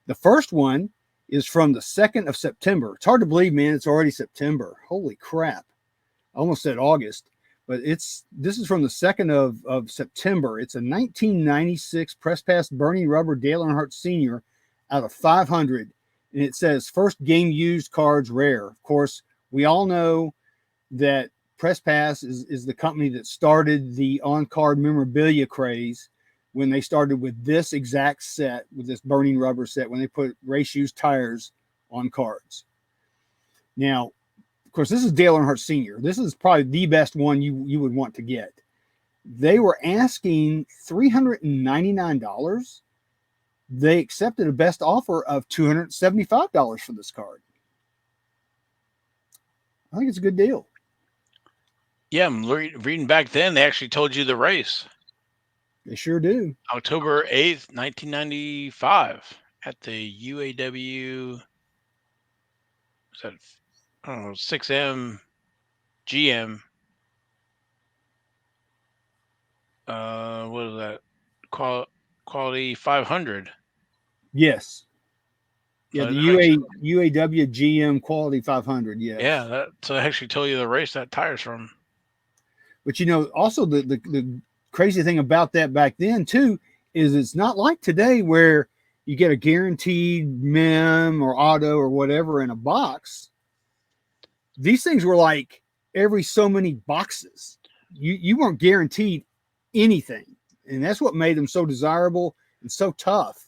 The first one is from the 2nd of September. It's hard to believe, man. It's already September. Holy crap. I almost said August, but this is from the 2nd of September. It's a 1996 Press Pass Bernie Rubber Dale Earnhardt Sr. out of 500. And it says first game used cards rare. Of course, we all know that Press Pass is the company that started the on card memorabilia craze when they started with this exact set, with this burning rubber set, when they put race used tires on cards. Now, of course, this is Dale Earnhardt Sr. This is probably the best one you would want to get. They were asking $399. They accepted a best offer of $275 for this card. I think it's a good deal. Yeah, I'm reading back then. They actually told you the race, They sure do. October 8th, 1995, at the UAW. Was that, I don't know, 6M GM. What is that? Quality 500. Yes. Yeah, So the it makes UAW GM Quality 500. yeah, Yes, that so I actually tell you the race that tires from. but also the crazy thing about that back then too is it's not like today where you get a guaranteed mem or auto or whatever in a box. These things were like every so many boxes. You weren't guaranteed anything, and that's what made them so desirable and so tough.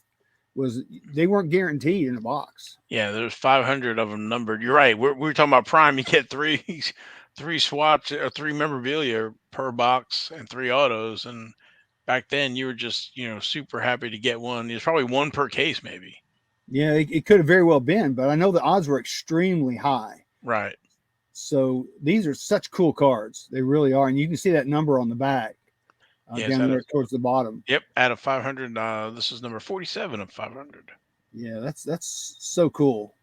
Was they weren't guaranteed in a box. Yeah, there's 500 of them numbered. You're right. We were talking about Prime. You get three three swats or three memorabilia per box and three autos. And back then, you were just super happy to get one. There's probably one per case, maybe. Yeah, it could have very well been, but I know the odds were extremely high. Right. So these are such cool cards. They really are, and you can see that number on the back Yes. down there towards the bottom. Yep. Out of 500, this is number 47 of 500. Yeah, that's so cool.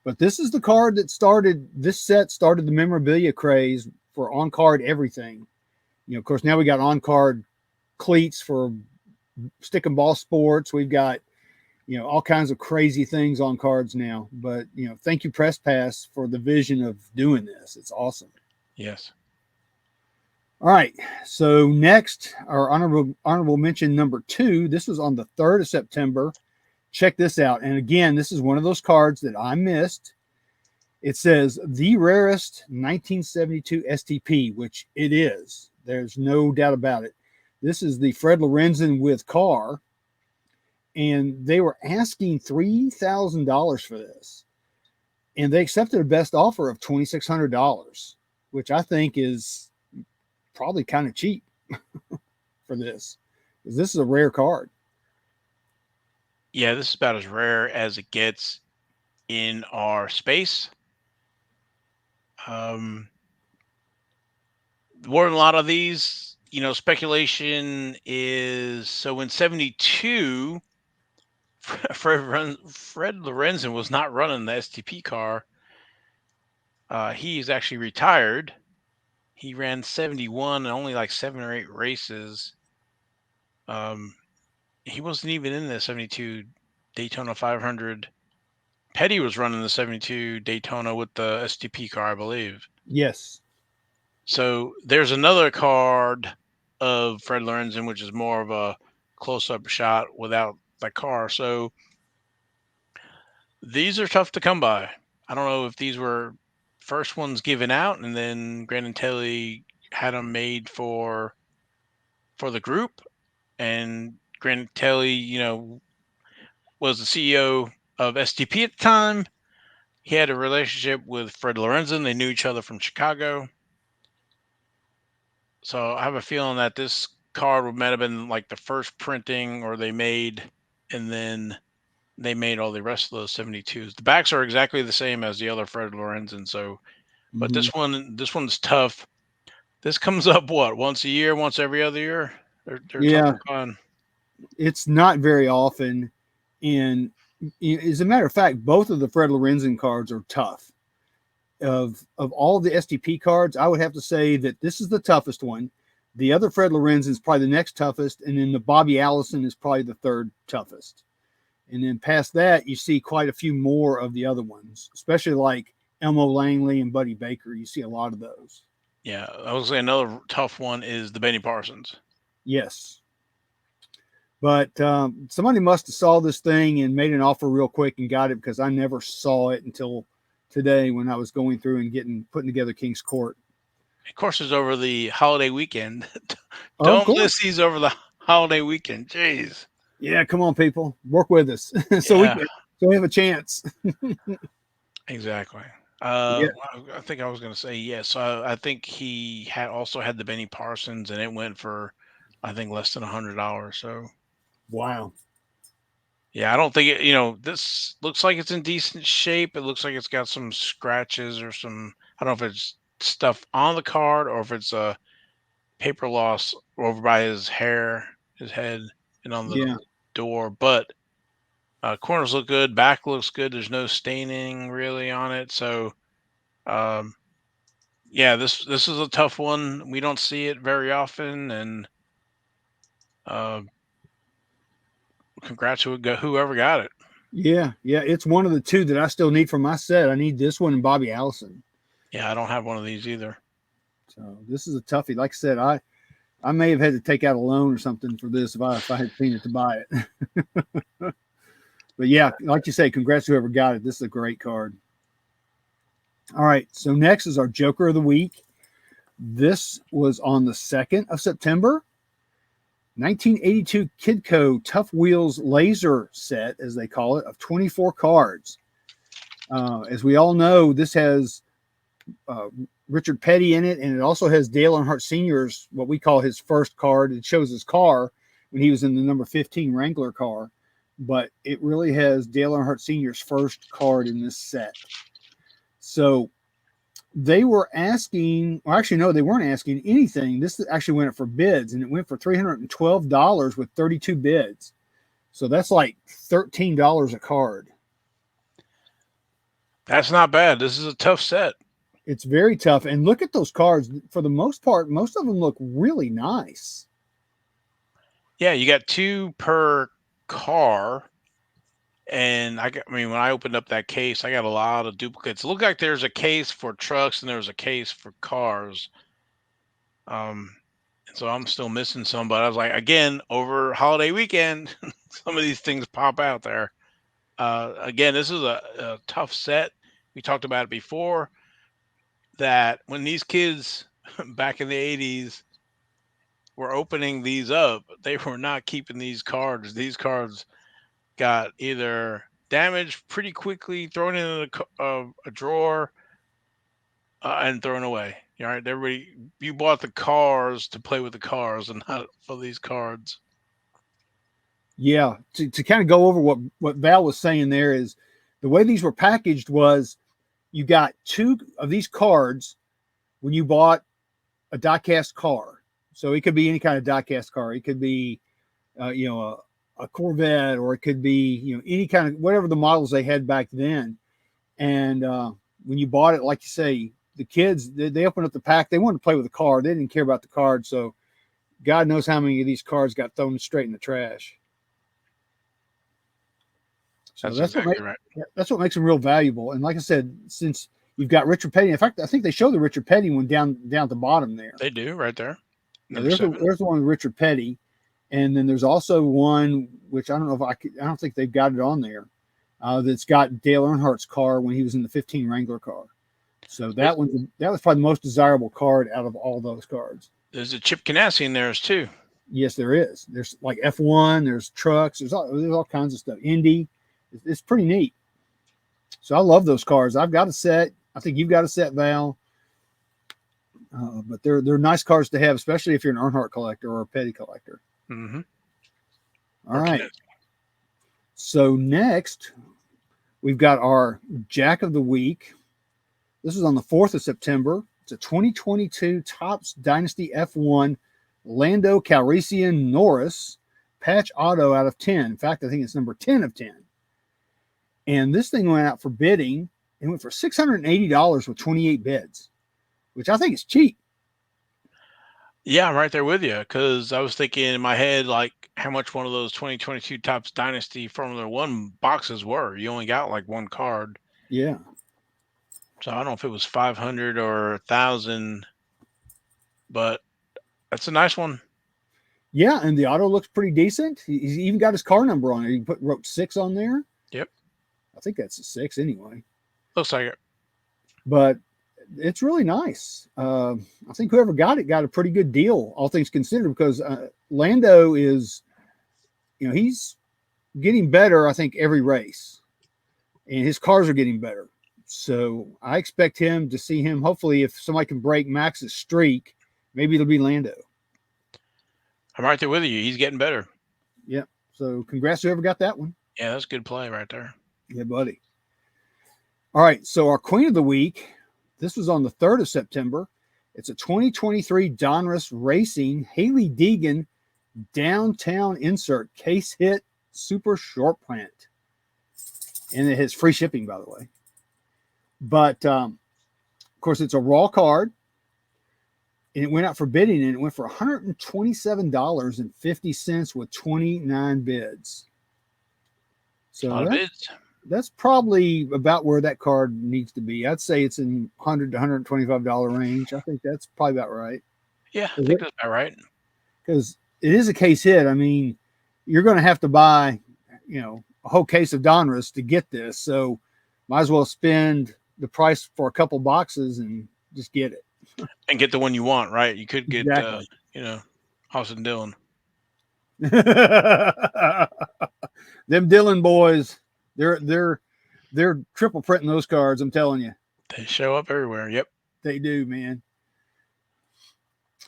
But this is the card that started this set started the memorabilia craze for on card everything. Of course, now we got on card cleats for stick and ball sports. We've got all kinds of crazy things on cards now. But thank you Press Pass for the vision of doing this. It's awesome. Yes. All right. So next, our honorable mention number 2. This was on the 3rd of September. Check this out. And again, this is one of those cards that I missed. It says the rarest 1972 STP, which it is. There's no doubt about it. This is the Fred Lorenzen with car, and they were asking $3,000 for this, and they accepted a best offer of $2,600, which I think is probably kind of cheap for this, because this is a rare card. Yeah, this is about as rare as it gets in our space. More than a lot of these, speculation is so in 72, Fred Lorenzen was not running the STP car. He's actually retired. He ran 71 and only like 7 or 8 races. Um, he wasn't even in the 72 Daytona 500. Petty was running the 72 Daytona with the STP car, I believe. Yes. So there's another card of Fred Lorenzen, which is more of a close-up shot without the car. So these are tough to come by. I don't know if these were first ones given out, and then Grandin Telly had them made for the group, and Grandin Telly, was the CEO of STP at the time. He had a relationship with Fred Lorenzen. They knew each other from Chicago. So I have a feeling that this card might have been like the first printing, or they made, and then they made all the rest of those 72s. The backs are exactly the same as the other Fred Lorenzen. So, but Mm-hmm. this one's tough. This comes up what, once a year, once every other year. They're tough Yeah, to find. it's not very often. And as a matter of fact, both of the Fred Lorenzen cards are tough. Of all the STP cards, I would have to say that this is the toughest one. The other Fred Lorenzen is probably the next toughest, and then the Bobby Allison is probably the third toughest. And then past that, you see quite a few more of the other ones, especially like Elmo Langley and Buddy Baker. You see a lot of those. Yeah, I was say another tough one is the Benny Parsons. Yes. But somebody must have saw this thing and made an offer real quick and got it, because I never saw it until today when I was going through and putting together King's Court. Of course, it's over the holiday weekend. Oh, of Don't course. list these over the holiday weekend. Jeez. Yeah, come on, people, work with us Yeah, so we have a chance. exactly. Yeah. I think I was going to say yes. I think he had the Benny Parsons, and it went for, I think, less than $100. So Wow. yeah, I don't think this looks like it's in decent shape. It looks like it's got some scratches or some. I don't know if it's stuff on the card or if it's a paper loss over by his hair, his head, and on the Yeah. door. But corners look good. Back looks good. There's no staining really on it. So um, yeah, this is a tough one. We don't see it very often, and uh, congrats to whoever got it. Yeah, it's one of the two that I still need for my set. I need this one and Bobby Allison. Yeah, I don't have one of these either. So this is a toughie. Like I said, I may have had to take out a loan or something for this if I had seen it to buy it. But yeah, like you say, congrats to whoever got it. This is a great card. All right, so next is our Joker of the Week. This was on the 2nd of September. 1982 Kidco Tough Wheels Laser set, as they call it, of 24 cards. As we all know, this has Richard Petty in it, and it also has Dale Earnhardt Sr.'s, what we call his first card. It shows his car when he was in the number 15 Wrangler car, but it really has Dale Earnhardt Sr.'s first card in this set. So they were asking, or actually, no, they weren't asking anything. This actually went up for bids, and it went for $312 with 32 bids. So that's like $13 a card. That's not bad. This is a tough set. It's very tough. And look at those cards. For the most part, most of them look really nice. Yeah, you got 2 per car. And I mean, when I opened up that case, I got a lot of duplicates. It looked like there's a case for trucks and there's a case for cars. And so I'm still missing some, but I was like, again, over holiday weekend, some of these things pop out there. Again, this is a tough set. We talked about it before that when these kids back in the 80s were opening these up, they were not keeping these cards. These cards got either damaged pretty quickly, thrown in a drawer, and thrown away. All right, everybody, you bought the cars to play with the cars and not for these cards. Yeah, to kind of go over what Val was saying there is the way these were packaged was you got 2 of these cards when you bought a diecast car. So it could be any kind of diecast car. It could be, a Corvette, or it could be, any kind of whatever the models they had back then. And when you bought it, like you say, the kids, they opened up the pack. They wanted to play with the car. They didn't care about the card. So God knows how many of these cards got thrown straight in the trash. So That's exactly right. That's what makes them real valuable. And like I said, since you've got Richard Petty, in fact, I think they show the Richard Petty one down at the bottom there. They do right there. Yeah, there's the one with Richard Petty, and then there's also one which I don't know if I don't think they've got it on there. That's got Dale Earnhardt's car when he was in the 15 Wrangler car. So that was probably the most desirable card out of all those cards. There's a Chip Ganassi in there too. Yes, there is. There's like F1. There's trucks. There's all kinds of stuff. Indy. It's pretty neat. So I love those cars. I've got a set. I think you've got a set, Val. But they're nice cars to have, especially if you're an Earnhardt collector or a Petty collector. Mm-hmm. All right. So next, we've got our Jack of the Week. This is on the 4th of September. It's a 2022 Topps Dynasty F1 Lando Calrissian Norris patch auto out of 10. In fact, I think it's number 10 of 10. And this thing went out for bidding. It went for $680 with 28 bids, which I think is cheap. Yeah, I'm right there with you, because I was thinking in my head, like, how much one of those 2022 Topps Dynasty Formula One boxes were. You only got like one card. Yeah. So I don't know if it was 500 or 1,000, but that's a nice one. Yeah, and the auto looks pretty decent. He's even got his car number on it. He wrote 6 on there. Yep. I think that's a 6 anyway. Looks like it. But it's really nice. I think whoever got it got a pretty good deal, all things considered, because Lando is, he's getting better, I think, every race. And his cars are getting better. So I expect to see him, hopefully, if somebody can break Max's streak, maybe it'll be Lando. I'm right there with you. He's getting better. Yep. So congrats to whoever got that one. Yeah, that's a good play right there. Yeah, buddy. All right. So our Queen of the Week, this was on the 3rd of September. It's a 2023 Donruss Racing Haley Deegan Downtown Insert Case Hit Super Short Plant. And it has free shipping, by the way. But, of course, it's a raw card. And it went out for bidding, and it went for $127.50 with 29 bids. A So lot of bids. that's probably about where that card needs to be. I'd say it's in $100 to $125 range. I think that's probably about right Yeah, I think that's about right. because it is a case hit. I mean, you're going to have to buy, a whole case of Donruss to get this. So might as well spend the price for a couple boxes and just get it. And get the one you want, right? You could get, Exactly. you know, Austin Dillon. Them Dillon boys, they're triple printing those cards. I'm telling you, They show up everywhere. Yep. they do, man.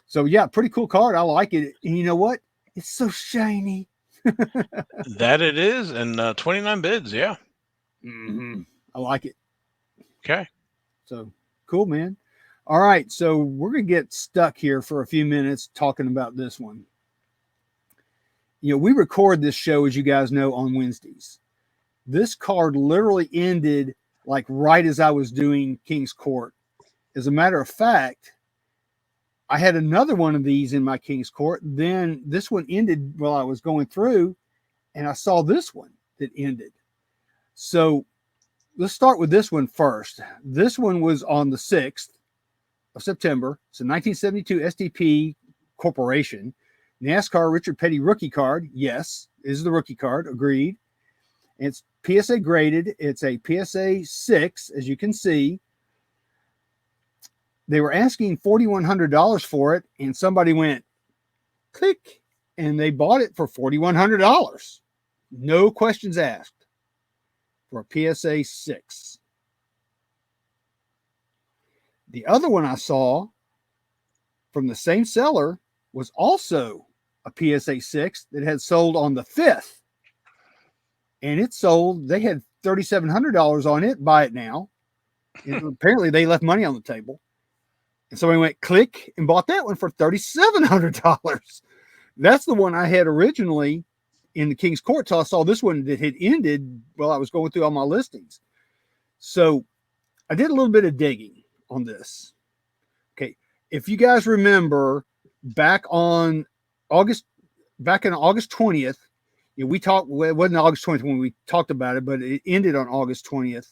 So yeah, pretty cool card. I like it. And you know what? It's so shiny. That it is. And 29 bids. Yeah. I like it. Okay. So cool, man. All right, so we're gonna get stuck here for a few minutes talking about this one. We record this show, as you guys know, on Wednesdays. This card literally ended like right as I was doing King's Court. As a matter of fact, I had another one of these in my King's Court. Then this one ended while I was going through, and I saw this one that ended. So let's start with this one first. This one was on the 6th of September. It's a 1972 STP Corporation. NASCAR Richard Petty rookie card. Yes, is the rookie card. Agreed. It's PSA graded. It's a PSA 6, as you can see. They were asking $4,100 for it, and somebody went click, and they bought it for $4,100. No questions asked for a PSA 6. The other one I saw from the same seller was also a PSA 6 that had sold on the 5th. And it sold, they had $3,700 on it. Buy it now. And apparently they left money on the table. And so I went click and bought that one for $3,700. That's the one I had originally in the King's Court. So I saw this one that had ended while I was going through all my listings. So I did a little bit of digging on this. Okay. If you guys remember back in August 20th, we talked, well, it wasn't August 20th when we talked about it, but it ended on August 20th.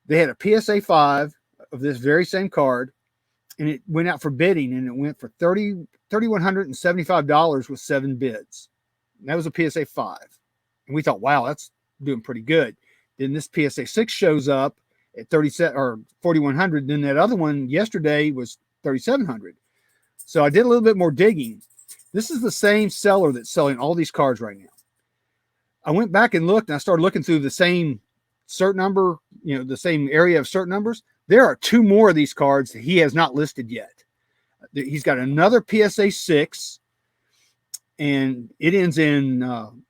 They had a PSA 5 of this very same card, and it went out for bidding, and it went for $3,175 with 7 bids. And that was a PSA 5. And we thought, wow, that's doing pretty good. Then this PSA 6 shows up at 37 or 4,100. Then that other one yesterday was 3,700. So I did a little bit more digging. This is the same seller that's selling all these cards right now. I went back and looked, and I started looking through the same cert number, the same area of cert numbers. There are 2 more of these cards that he has not listed yet. He's got another PSA 6, and it ends in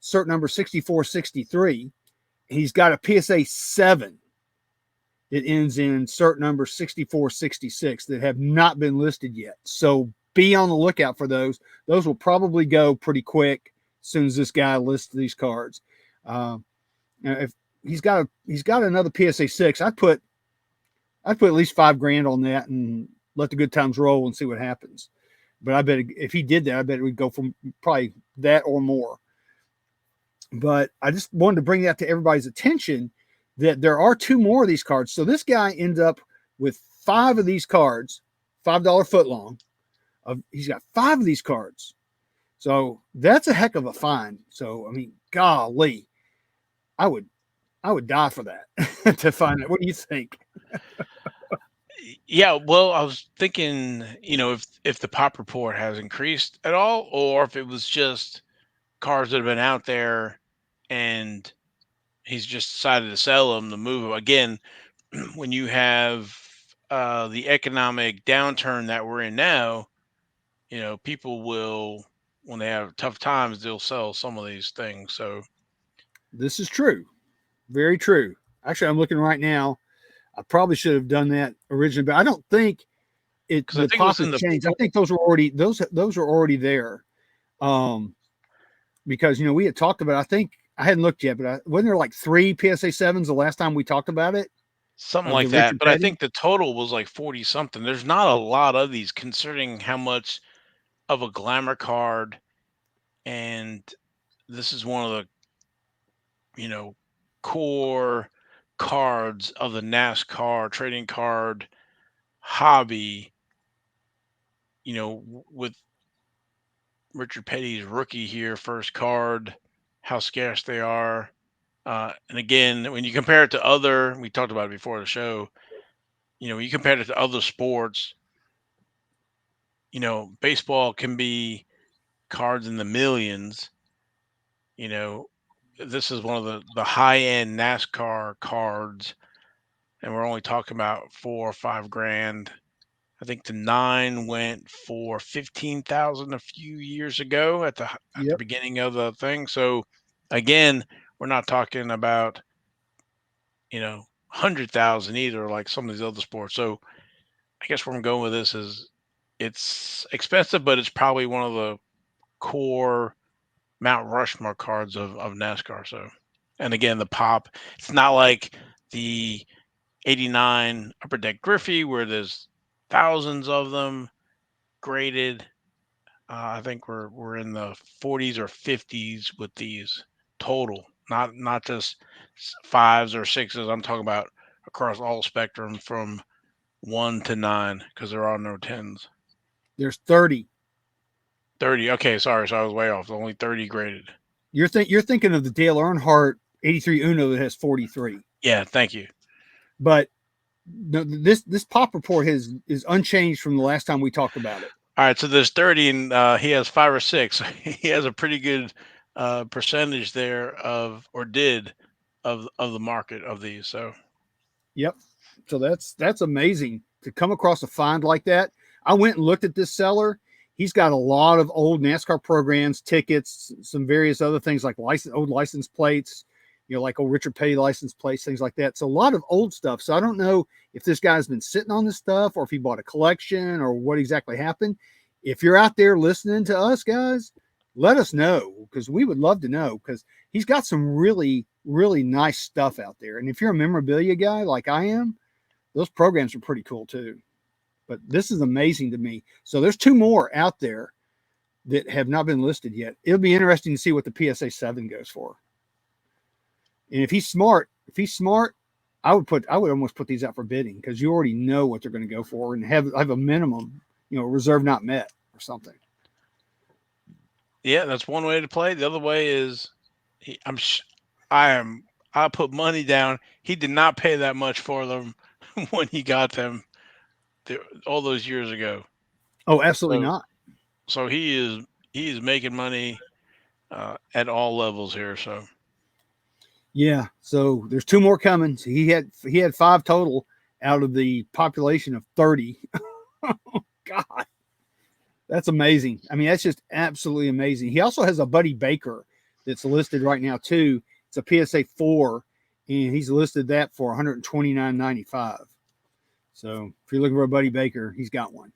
cert number 6463. He's got a PSA 7 that ends in cert number 6466 that have not been listed yet. So be on the lookout for those. Those will probably go pretty quick as soon as this guy lists these cards. If he's got another PSA 6, I'd put at least $5,000 on that and let the good times roll and see what happens. But I bet if he did that, I bet it would go from probably that or more. But I just wanted to bring that to everybody's attention that there are 2 more of these cards. So this guy ends up with 5 of these cards, $5 footlong. He's got 5 of these cards. So that's a heck of a find. So, I mean, golly, I would die for that to find it. What do you think? Yeah, well, I was thinking, if the pop report has increased at all, or if it was just cars that have been out there and he's just decided to sell them to move them. Again, when you have the economic downturn that we're in now, people will, when they have tough times, they'll sell some of these things. So This is true. Very true. Actually, I'm looking right now. I probably should have done that originally, but I don't think because I the think it pop was has in the changed. I think those are already there. Because we had talked about, I think I hadn't looked yet, but wasn't there like 3 PSA 7s the last time we talked about it something of the like that, Richard but I Petty? think the total was like 40 something. There's not a lot of these considering how much of a glamour card, and this is one of the you know, core cards of the NASCAR trading card hobby, with Richard Petty's rookie here, first card, how scarce they are. And again, when you compare it to other, we talked about it before the show, you compare it to other sports, baseball can be cards in the millions, you know, this is one of the high end NASCAR cards, and we're only talking about 4 or 5 grand. I think the nine went for 15,000 a few years ago at the Yep. beginning of the thing. So again, we're not talking about 100,000 either, like some of these other sports. So I guess where I'm going with this is it's expensive, but it's probably one of the core Mount Rushmore cards of NASCAR. So, and again, the pop, it's not like the '89 Upper Deck Griffey where there's thousands of them graded. I think we're in the 40s or 50s with these total, not just fives or sixes. I'm talking about across all spectrum from 1 to 9 because there are no tens. There's 30. 30. Okay, sorry, so I was way off. Only 30 graded. You're thinking of the Dale Earnhardt 83 Uno that has 43. Yeah, thank you. But no, this pop report is unchanged from the last time we talked about it. All right, so there's 30, and he has 5 or 6. He has a pretty good percentage there of, or did, of the market of these. So Yep. So that's amazing to come across a find like that. I went and looked at this seller. He's got a lot of old NASCAR programs, tickets, some various other things like old license plates, like old Richard Petty license plates, things like that. So a lot of old stuff. So I don't know if this guy's been sitting on this stuff or if he bought a collection or what exactly happened. If you're out there listening to us, guys, let us know because we would love to know because he's got some really, really nice stuff out there. And if you're a memorabilia guy like I am, those programs are pretty cool too. But this is amazing to me. So there's 2 more out there that have not been listed yet. It'll be interesting to see what the PSA 7 goes for. And if he's smart, I would almost put these out for bidding because you already know what they're going to go for and have a minimum, reserve not met or something. yeah, that's one way to play. The other way is, he, I'm sh- I am I put money down. He did not pay that much for them when he got them all those years ago. Oh, absolutely So not. so he is making money at all levels here. So Yeah. So there's 2 more coming. So he had 5 total out of the population of 30. God, that's amazing. I mean, that's just absolutely amazing. He also has a Buddy Baker that's listed right now too. It's a PSA 4, and he's listed that for $129.95. So if you're looking for a Buddy Baker, he's got one.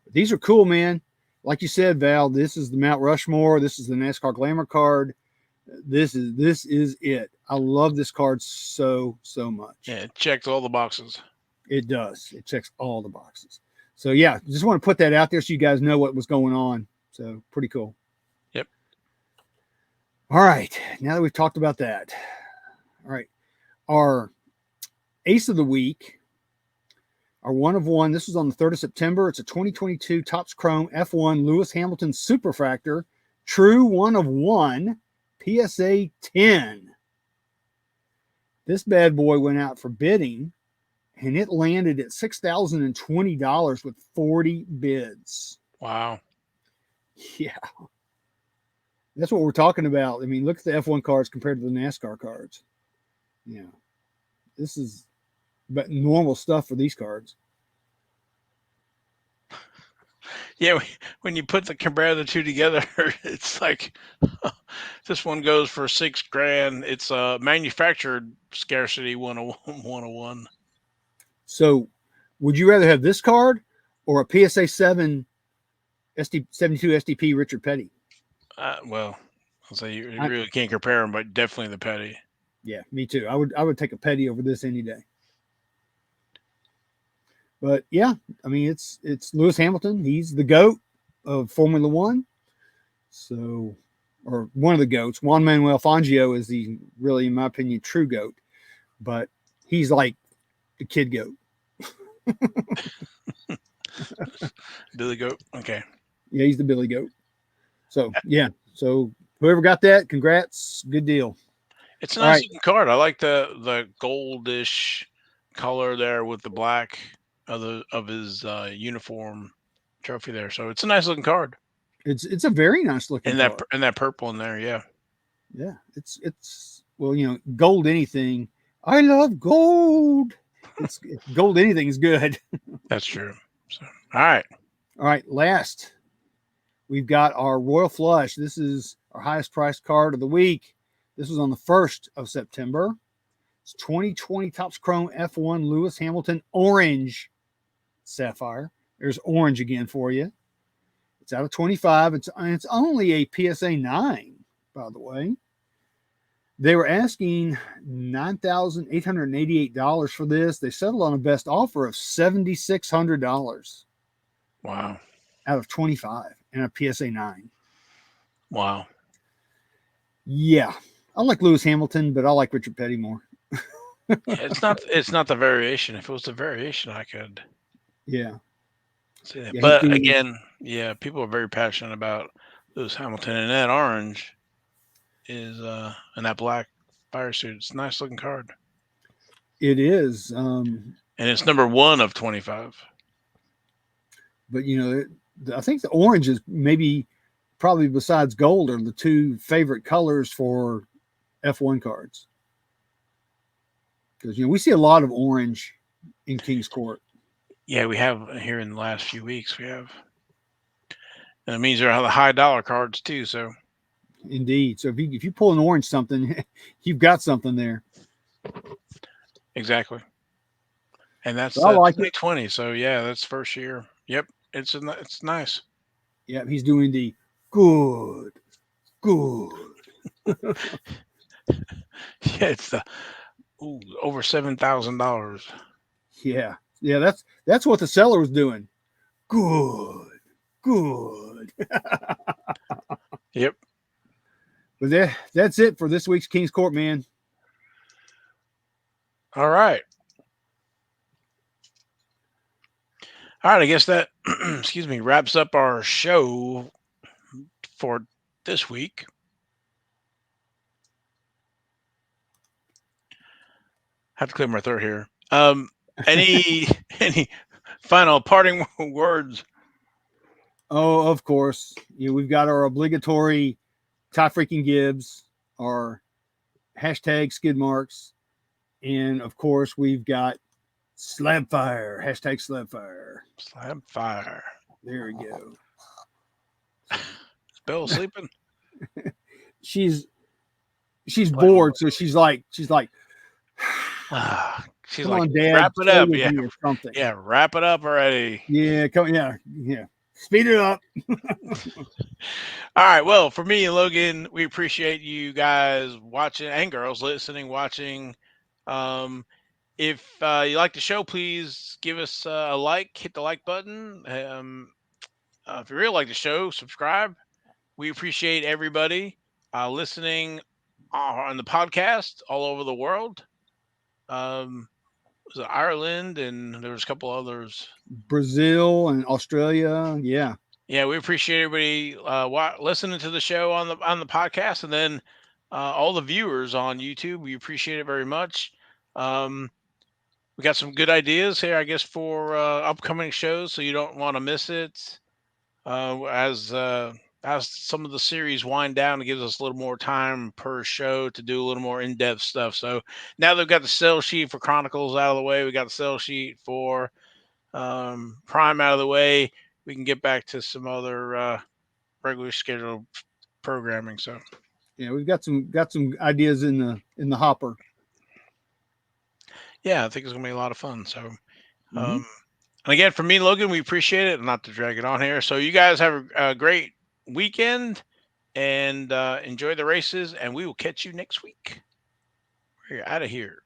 But these are cool, man. Like you said, Val, this is the Mount Rushmore. This is the NASCAR Glamour card. This is it. I love this card so much. yeah, it checked all the boxes. It does. It checks all the boxes. So yeah, just want to put that out there so you guys know what was going on. So pretty cool. Yep. All right. Now that we've talked about that, all right. Our ace of the week, our 1 of 1. This was on the 3rd of September. It's a 2022 Topps Chrome F1 Lewis Hamilton Superfractor, true 1 of 1, PSA 10. This bad boy went out for bidding, and it landed at $6,020 with 40 bids. Wow. Yeah. That's what we're talking about. I mean, look at the F1 cards compared to the NASCAR cards. Yeah. This is but normal stuff for these cards. Yeah, when you compare the two together, it's like this one goes for 6 grand. It's a manufactured scarcity 101. 101. So, would you rather have this card or a PSA 7 72 SDP Richard Petty? Well, I'll say you I, really can't compare them, but definitely the Petty. yeah, me too. I would take a Petty over this any day. But yeah, I mean it's Lewis Hamilton. He's the GOAT of Formula One. So or one of the goats. Juan Manuel Fangio is the really, in my opinion, true goat, but he's like the kid goat. Billy Goat. Okay. Yeah, he's the Billy goat. So yeah, so whoever got that, congrats, good deal. It's a All nice right, looking card. I like the goldish color there with the black of his uniform trophy there. So it's a nice looking card. it's a very nice looking card. And that purple in there, yeah. Yeah, it's well, gold anything. I love gold. It's gold anything is good. That's true. So all right. All right, last we've got our Royal Flush. This is our highest priced card of the week. This was on the 1st of September. It's 2020 Topps Chrome F1 Lewis Hamilton Orange Sapphire. There's orange again for you. It's out of 25. It's only a PSA 9, by the way. They were asking $9,888 for this. They settled on a best offer of $7,600 Wow. out of 25 and a PSA 9. Wow. Yeah. I like Lewis Hamilton, but I like Richard Petty more. Yeah, it's not the variation. If it was the variation, I could Yeah. see that. Yeah, he's But doing again, yeah, people are very passionate about Lewis Hamilton, and that orange is and that black fire suit. It's a nice looking card. it is. And it's number 1 of 25. But I think the orange is probably besides gold are the two favorite colors for F1 cards. Because we see a lot of orange in King's Court. Yeah, we have here in the last few weeks. We have, and it means they're the high dollar cards too. So Indeed. So if you pull an orange something, you've got something there. exactly. And that's But I like it. 2020. So yeah, that's first year. Yep, it's nice. Yeah, he's doing the good. Yeah, it's the over $7,000. Yeah. Yeah, that's what the seller was doing. Good. Yep. But that's it for this week's King's Court, man. All right. All right. I guess that excuse me wraps up our show for this week. Have to clear my throat here. Any any final parting words? Oh, of course. We've got our obligatory Ty freaking Gibbs, our hashtag skid marks, and of course we've got slab fire, hashtag slab fire. Slab fire. There we go. Is Bill sleeping? She's bored, so she's like, She's come like, on, Dad, wrap it play up. with Yeah. me or something. Yeah. Wrap it up already. Yeah, come, yeah. Speed it up. All right. Well, for me and Logan, we appreciate you guys watching and girls listening, watching. If you like the show, please give us a like, hit the like button. If you really like the show, subscribe. We appreciate everybody listening on the podcast all over the world. Was it Ireland, and there was a couple others. Brazil and Australia. Yeah. Yeah, we appreciate everybody listening to the show on the podcast, and then all the viewers on YouTube. We appreciate it very much. We got some good ideas here, I guess, for upcoming shows, so you don't want to miss it. As some of the series wind down, it gives us a little more time per show to do a little more in-depth stuff. So now they've got the sell sheet for Chronicles out of the way. We got the sell sheet for Prime out of the way. We can get back to some other regularly scheduled programming. So Yeah, we've got some ideas in the hopper. yeah, I think it's gonna be a lot of fun. So and again, for me, Logan, we appreciate it. Not to drag it on here. So you guys have a great weekend and enjoy the races, and we will catch you next week. We're out of here.